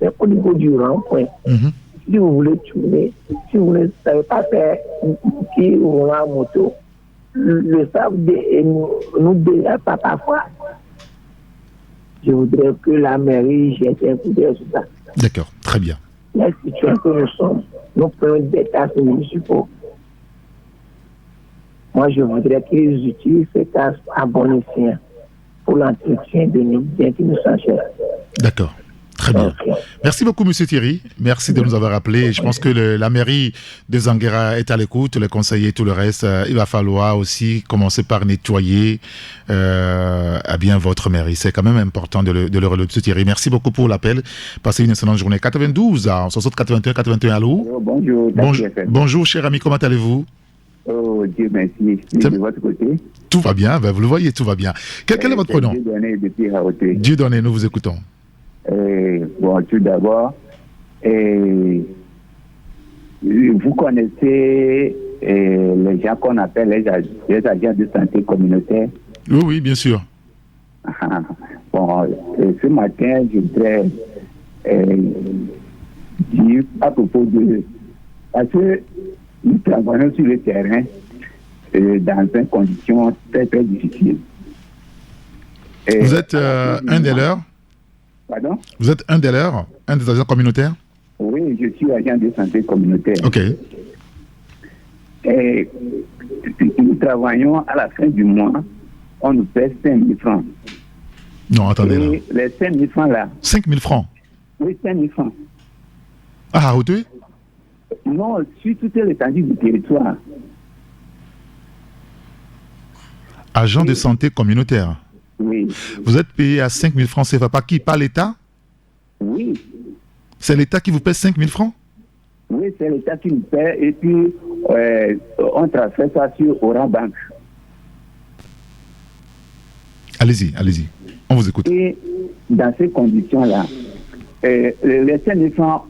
C'est au niveau du rond-point. Si vous voulez tourner, si vous ne savez pas faire qui ou en moto, le sable nous dérape parfois. Je voudrais que la mairie jette un coup d'œil sur ça. D'accord, très bien. La situation que nous sommes, nous prenons des tasses municipaux. Moi, je voudrais qu'ils utilisent ces tasses à bon escient pour l'entretien de nos biens qui nous sont chers. D'accord, Très bien. Merci beaucoup, Monsieur Thierry. Merci de nous avoir appelés. Je pense que la mairie de Zanguera est à l'écoute, les conseillers, tout le reste. Il va falloir aussi commencer par nettoyer à bien votre mairie. C'est quand même important de le relever, Monsieur Thierry. Merci beaucoup pour l'appel. Passez une excellente journée. 92, on se retrouve 81, allô? Bonjour. Bonjour, cher ami, comment allez-vous? Oh, Dieu merci. De votre côté? Tout va bien, vous le voyez, tout va bien. Quel est votre nom? Dieudonné depuis Haoté. Dieudonné, nous vous écoutons. Bon, tout d'abord, vous connaissez les gens qu'on appelle les agents de santé communautaire? Oui, bien sûr. Bon, ce matin, je voudrais dire à propos de... Parce que nous travaillons sur le terrain dans des conditions très, très difficiles. Vous êtes un des leurs? Pardon? Vous êtes un des leurs? Un des agents communautaires? Oui, je suis agent de santé communautaire. Ok. Et nous travaillons à la fin du mois, on nous paie 5 000 francs. Non, attendez là. Et les 5 000 francs là. 5 000 francs? Oui, 5 000 francs. Ah, Haoté? Non, sur toute l'étendue du territoire. Agent de santé communautaire? Oui. Vous êtes payé à 5 000 francs CFA par qui? Par l'État? Oui. C'est l'État qui vous paie 5 000 francs? Oui, c'est l'État qui nous paie et puis on transfère ça sur Orange Bank. Allez-y, on vous écoute. Et dans ces conditions-là, les 5 000 francs,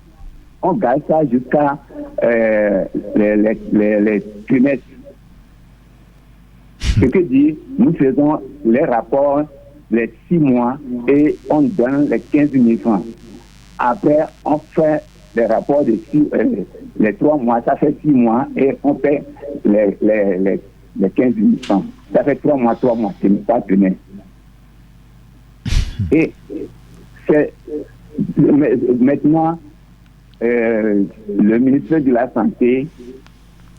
on gagne ça jusqu'à les trimestres. Ce que dit, nous faisons les rapports les 6 mois et on donne les 15 000 francs. Après, on fait les rapports de les 3 mois, ça fait 6 mois et on paie les 15 000 francs. Ça fait 3 mois, c'est pas trimestre. Et c'est maintenant le ministère de la Santé,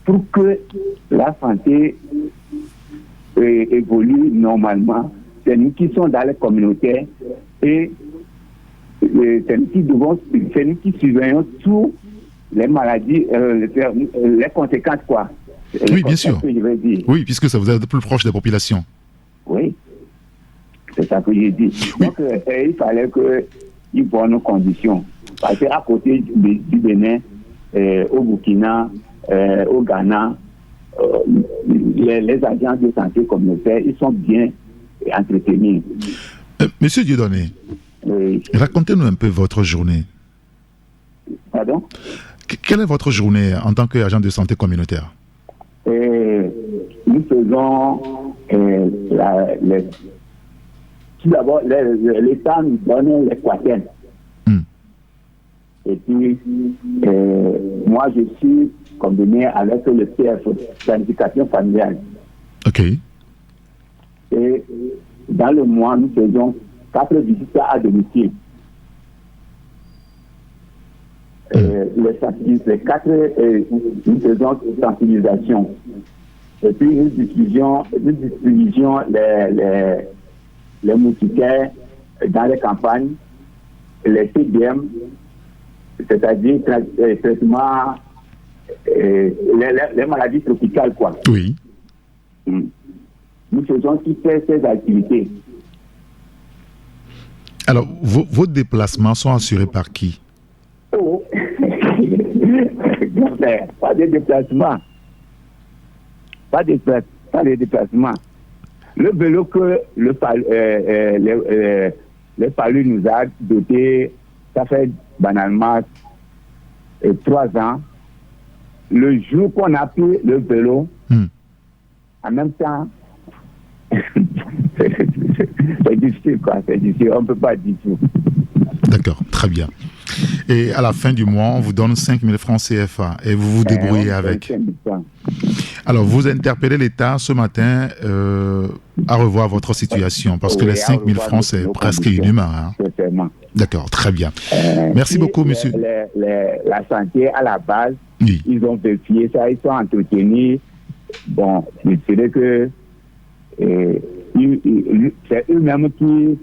pour que la santé évolue normalement, c'est nous qui sommes dans les communautés et c'est nous qui surveillons toutes les maladies, les conséquences quoi. Oui, bien sûr. Oui, puisque ça vous est plus proche des populations. Oui, c'est ça que j'ai dit. Oui. Donc, il fallait qu'ils voient nos conditions. Parce qu'à côté du Bénin, au Burkina, au Ghana, les agents de santé communautaire, ils sont bien entretenus. Monsieur Dieudonné, oui. Racontez-nous un peu votre journée. Pardon? Quelle est votre journée en tant qu'agent de santé communautaire? Nous faisons tout d'abord, l'État nous donne les quaternes. Et puis, moi, je suis combiné avec le CF, planification familiale. OK. Et dans le mois, nous faisons 4 visites à domicile. Les 4, nous faisons sensibilisation. Et puis, nous distribuons les moustiquaires dans les campagnes, les CDM, c'est-à-dire traitement, les maladies tropicales, quoi. Oui. Nous faisons toutes ces activités. Alors, vos déplacements sont assurés par qui? Oh, pas de déplacement. Pas de déplacement. Le vélo que le Palu nous a doté, ça fait banalement 3 ans. Le jour qu'on a pris le vélo, en même temps, c'est difficile, quoi. C'est difficile, on ne peut pas dire tout. D'accord, très bien. Et à la fin du mois, on vous donne 5 000 francs CFA et vous vous débrouillez avec. Alors, vous interpellez l'État ce matin à revoir votre situation parce que les 5 000 francs, c'est presque inhumain. Hein. D'accord, très bien. Merci beaucoup, monsieur. La santé, à la base, oui. Ils ont vérifié ça, ils sont entretenus. Bon, je dirais que c'est eux-mêmes qui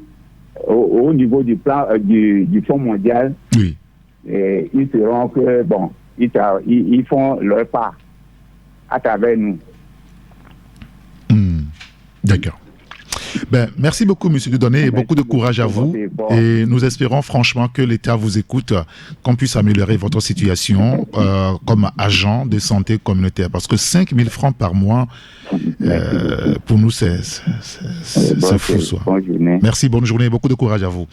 au niveau du plan du Fonds mondial, oui. Et ils seront que, bon, ils font leur part à travers nous. D'accord. Ben, merci beaucoup, monsieur Dieudonné, et beaucoup de courage à vous. Et nous espérons franchement que l'État vous écoute, qu'on puisse améliorer votre situation comme agent de santé communautaire. Parce que 5 000 francs par mois, pour nous, c'est fou, ça. Merci, bonne journée, beaucoup de courage à vous.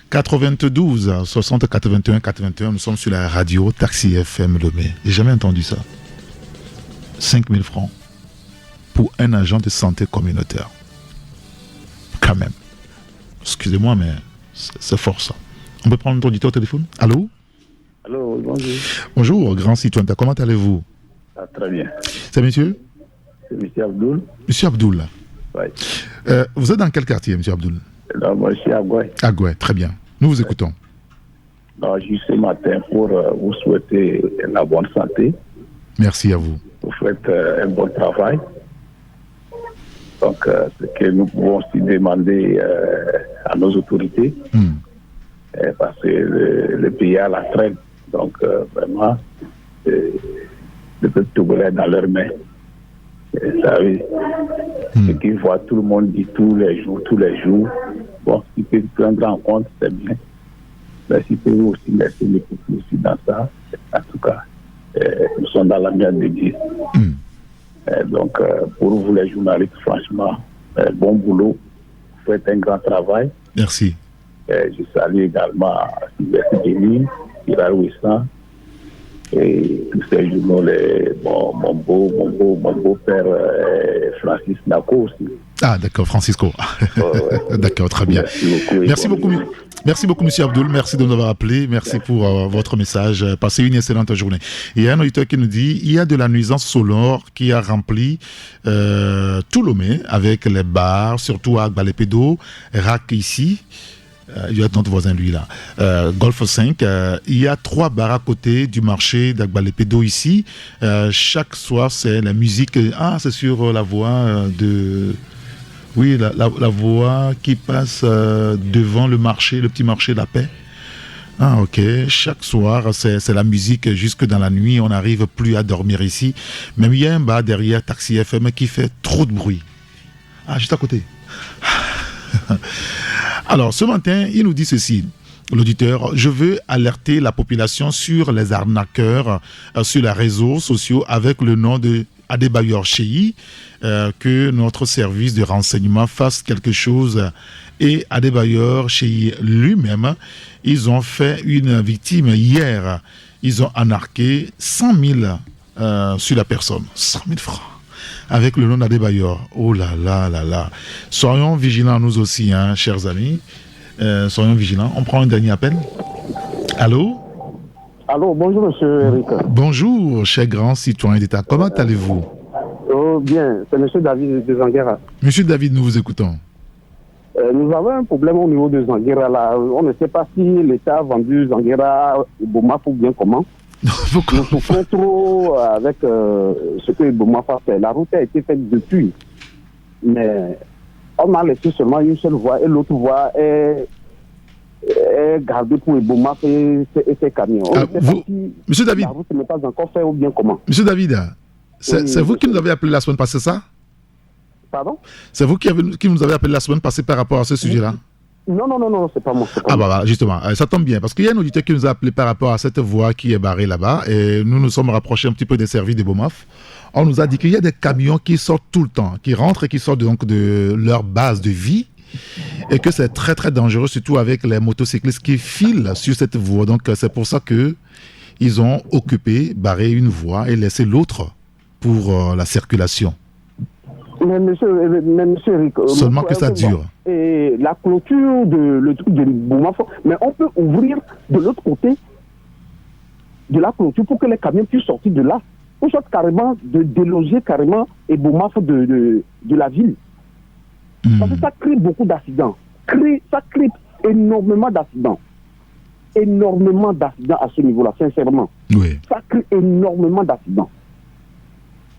92 60 81 81, nous sommes sur la radio Taxi FM Lomé. J'ai jamais entendu ça. 5 000 francs pour un agent de santé communautaire. Quand même. Excusez-moi, mais c'est fort ça. On peut prendre notre auditeur au téléphone? Allô? Allô, bonjour. Bonjour, grand citoyen. Comment allez-vous? Ah, très bien. C'est monsieur? C'est monsieur Abdoul. Monsieur Abdoul. Oui. Vous êtes dans quel quartier, monsieur Abdoul? Non, moi, je suis à Goué. À Goué, très bien. Nous vous écoutons. Non, juste ce matin pour vous souhaiter la bonne santé. Merci à vous. Vous faites un bon travail. Donc, ce que nous pouvons aussi demander à nos autorités, parce que le pays a la traîne. Donc, vraiment, le peuple togolais dans leurs mains. Vous savez, ce qu'ils voient tout le monde dit tous les jours. Bon, s'ils peuvent prendre en compte, c'est bien. Mais s'ils peuvent aussi laisser les peuples aussi dans ça, en tout cas, nous sommes dans la mienne de Dieu. Donc, pour vous les journalistes, franchement, bon boulot. Vous faites un grand travail. Merci. Je salue également Sylvestre Denis, Ira Ouissant, et tous ces journaux, mon beau-père Francis Nako aussi. Ah, d'accord, Francisco. Ouais. D'accord, très bien. Merci beaucoup. Merci beaucoup, monsieur Abdoul. Merci de nous avoir appelé. Merci pour votre message. Passez une excellente journée. Il y a un auditeur qui nous dit il y a de la nuisance sonore qui a rempli tout Lomé avec les bars, surtout à Gbalepédo, RAC ici. Il y a notre voisin, lui, là. Golf 5. Il y a 3 bars à côté du marché d'Agbalepédo ici. Chaque soir, c'est la musique. Ah, c'est sur la voie de. Oui, la voie qui passe devant le marché, le petit marché de la Paix. Ah, ok. Chaque soir, c'est la musique jusque dans la nuit. On n'arrive plus à dormir ici. Même il y a un bar derrière Taxi FM qui fait trop de bruit. Ah, juste à côté. Alors, ce matin, il nous dit ceci. L'auditeur, je veux alerter la population sur les arnaqueurs sur les réseaux sociaux avec le nom de Adebayor Cheyi, que notre service de renseignement fasse quelque chose. Et Adebayor Cheyi lui-même, ils ont fait une victime hier. Ils ont arnaqué 100 000 sur la personne. 100 000 francs. Avec le nom d'Adebayor. Oh là là là là. Soyons vigilants nous aussi, hein, chers amis. Soyons vigilants. On prend un dernier appel. Allô? Allô, bonjour, monsieur Eric. Bonjour, cher grand citoyen d'État. Comment allez-vous? Oh, bien, c'est monsieur David de Zanguera. Monsieur David, nous vous écoutons. Nous avons un problème au niveau de Zanguera. Là. On ne sait pas si l'État a vendu Zanguera au Bomaf ou bien comment. Pourquoi? Nous souffrons trop avec ce que Bomaf a fait. La route a été faite depuis. Mais on a laissé seulement une seule voie et l'autre voie est gardée pour Bomaf et ses camions. Monsieur David, la route n'est pas encore faite ou bien comment. Monsieur David, c'est vous qui nous avez appelé la semaine passée, ça? Pardon? C'est vous qui nous avez appelé la semaine passée par rapport à ce sujet-là? Non, c'est pas moi. Bah justement, ça tombe bien, parce qu'il y a un auditeur qui nous a appelé par rapport à cette voie qui est barrée là-bas, et nous sommes rapprochés un petit peu des services de Bomaf. On nous a dit qu'il y a des camions qui sortent tout le temps, qui rentrent et qui sortent donc de leur base de vie, et que c'est très très dangereux, surtout avec les motocyclistes qui filent sur cette voie. Donc c'est pour ça qu'ils ont occupé, barré une voie et laissé l'autre pour la circulation. Mais monsieur Eric, seulement que ça dure. Et la clôture le truc de Bomaf, mais on peut ouvrir de l'autre côté de la clôture pour que les camions puissent sortir de là. Ou soit carrément de déloger carrément et Bomaf de la ville. Parce que ça crée beaucoup d'accidents. Ça crée énormément d'accidents. Énormément d'accidents à ce niveau-là, sincèrement. Oui. Ça crée énormément d'accidents.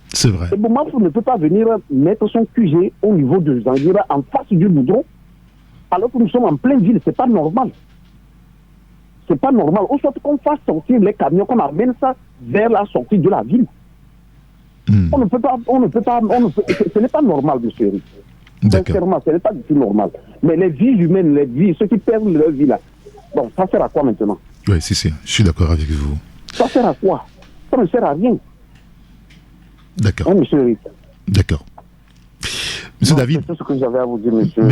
C'est vrai. Et Bomaf ne peut pas venir mettre son QG au niveau de Zanguera en face du boudron alors que nous sommes en pleine ville, c'est pas normal. C'est pas normal. Au soit qu'on fasse sortir les camions, qu'on amène ça vers la sortie de la ville. On ne peut pas, ce n'est pas normal, monsieur Eric. Sincèrement, ce n'est pas du tout normal. Mais les vies humaines, ceux qui perdent leur vie là, bon, ça sert à quoi maintenant? Oui, si, je suis d'accord avec vous. Ça sert à quoi? Ça ne sert à rien. D'accord. Hein, monsieur Eric? D'accord. Monsieur David, c'est tout ce que j'avais à vous dire, monsieur.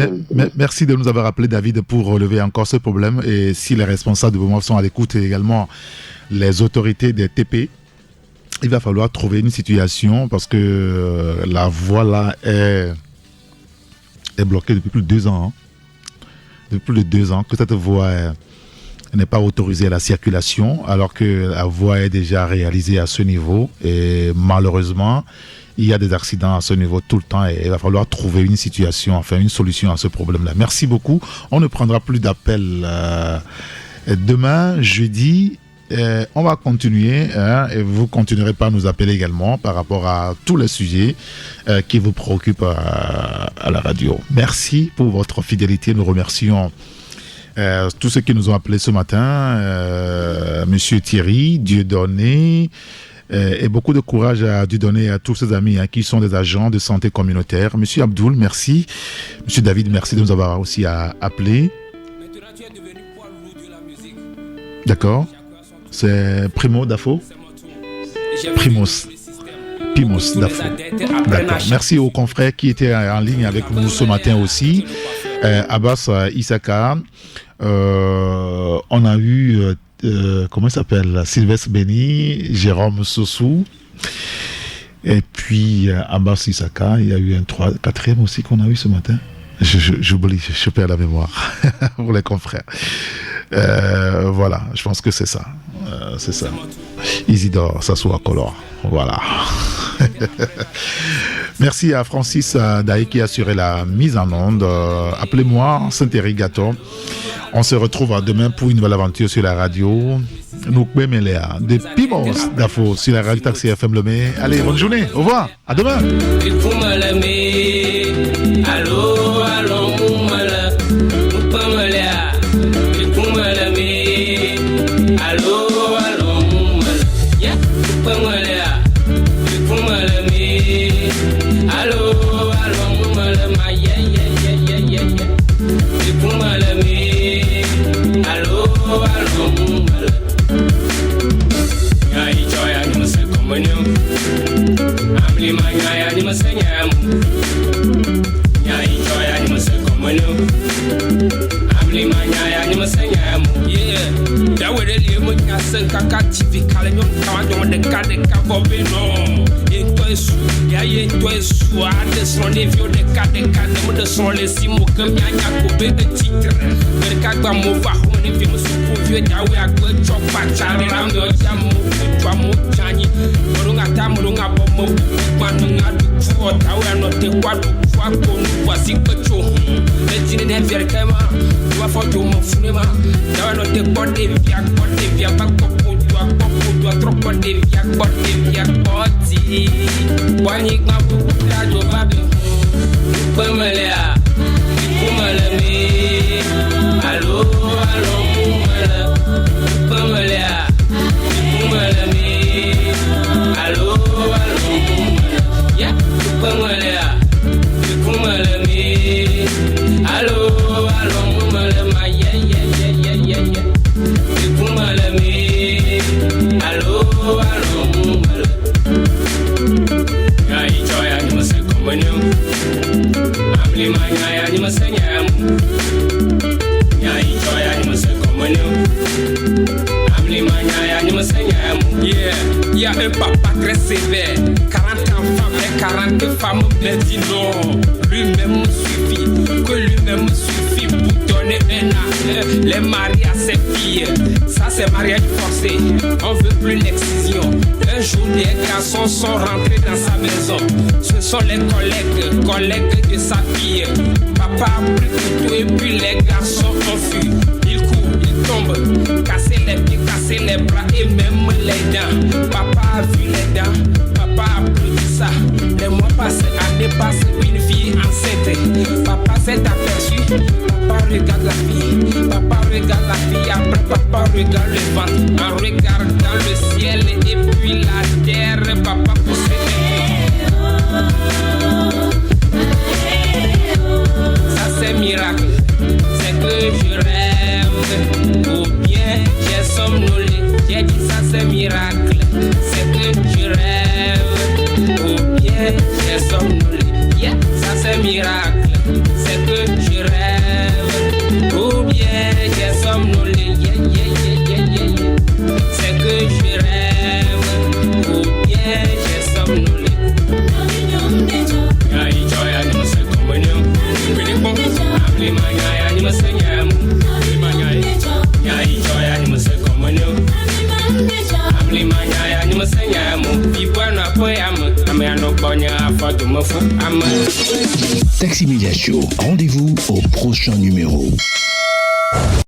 Merci de nous avoir appelé, David, pour relever encore ce problème. Et si les responsables de Bomov sont à l'écoute et également les autorités des TP, il va falloir trouver une situation parce que la voie là est bloquée depuis plus de 2 ans. Hein. Depuis plus de 2 ans que cette voie n'est pas autorisée à la circulation alors que la voie est déjà réalisée à ce niveau. Et malheureusement, il y a des accidents à ce niveau tout le temps et il va falloir trouver une situation, enfin une solution à ce problème-là. Merci beaucoup. On ne prendra plus d'appels demain, jeudi. On va continuer et vous continuerez par nous appeler également par rapport à tous les sujets qui vous préoccupent à la radio. Merci pour votre fidélité. Nous remercions tous ceux qui nous ont appelés ce matin. Monsieur Thierry, Dieudonné, et beaucoup de courage à Dieudonné et à tous ses amis qui sont des agents de santé communautaire. Monsieur Abdoul, merci. Monsieur David, merci de nous avoir aussi appelés. D'accord. C'est Primo Dafo. Pimos Dafo. D'accord. Merci aux confrères qui étaient en ligne avec nous ce matin aussi. Abbas Issaka. On a eu, comment il s'appelle, Sylvestre Béni, Jérôme Sossou. Et puis Abbas Issaka. Il y a eu un 4e aussi qu'on a eu ce matin. J'oublie, je perds la mémoire pour les confrères. Voilà, je pense que c'est ça. C'est ça. Isidore Sassou Color. Voilà. Merci à Francis Daï qui a assuré la mise en onde. Appelez-moi Saint-Érigaton. On se retrouve demain pour une nouvelle aventure sur la radio. Nous Méléa de Pimos Dafo sur la radio Taxi FM Lomé. Allez, bonne journée. Au revoir. À demain. Kaka TV kala nyon kawa nyon de ka bobe non et toi ade son les vieux de ka de son les simo que nya ko be de titre de ka gba mo va ho ne vi mo su ko vieux dawe agba chok pa chare ram do jam mo twa mo chani morunga ta morunga bo mo kwanu nga du fo dawe no te kwadu kwa ko nu wa si ko cho e jini ne vieux kema wa fo to mo funema dawe no te body via ba ko tropo de via boti wani kwa la do babe pamelea kumalame allo mala pamelea kumalame allo ya pamelea kumalame allo mala ma ya kumalame allo ya ichoya ni masekomanyo amli manya ni masanyam ya ichoya ni masekomanyo amli manya ni masanyam yeah un papa très sévère 40 enfants et 40 femmes mais dis non lui-même suffit que lui-même suffit pour donner un âge les mariés à ses filles ça c'est mariage forcé on veut plus l'excision un jour des garçons sont rentrés dans sa maison ce sont les collègues de sa fille papa a pris couteau et puis les garçons ont fui ils courent ils tombent casser les pieds casser les bras et même les dents papa a vu les dents papa a pris ça les mois passés années passées une fille enceinte papa s'est aperçu papa regarde le vent, en regardant le ciel et puis la terre, papa poussait ça c'est miracle, c'est que je rêve, ou bien j'ai somnolé, j'ai dit ça c'est miracle, c'est que je rêve, ou bien j'ai somnolé, yeah, ça c'est miracle, c'est que je rêve, ou bien j'ai somnolé, yeah, yeah, yeah, yeah, yeah, yeah. C'est que je rêve, ou bien j'ai somnolé. Aïe, joy, I know c'est comme un homme. Really bon, appelez ma gaïa, il me saigne à moi. Aïe, joy, I know c'est comme un homme. Appelez ma gaïa, il me saigne à moi. People n'a pas à moi. Amé à nos bonnes à faire de me fou. Taxi Media Show, rendez-vous au prochain numéro.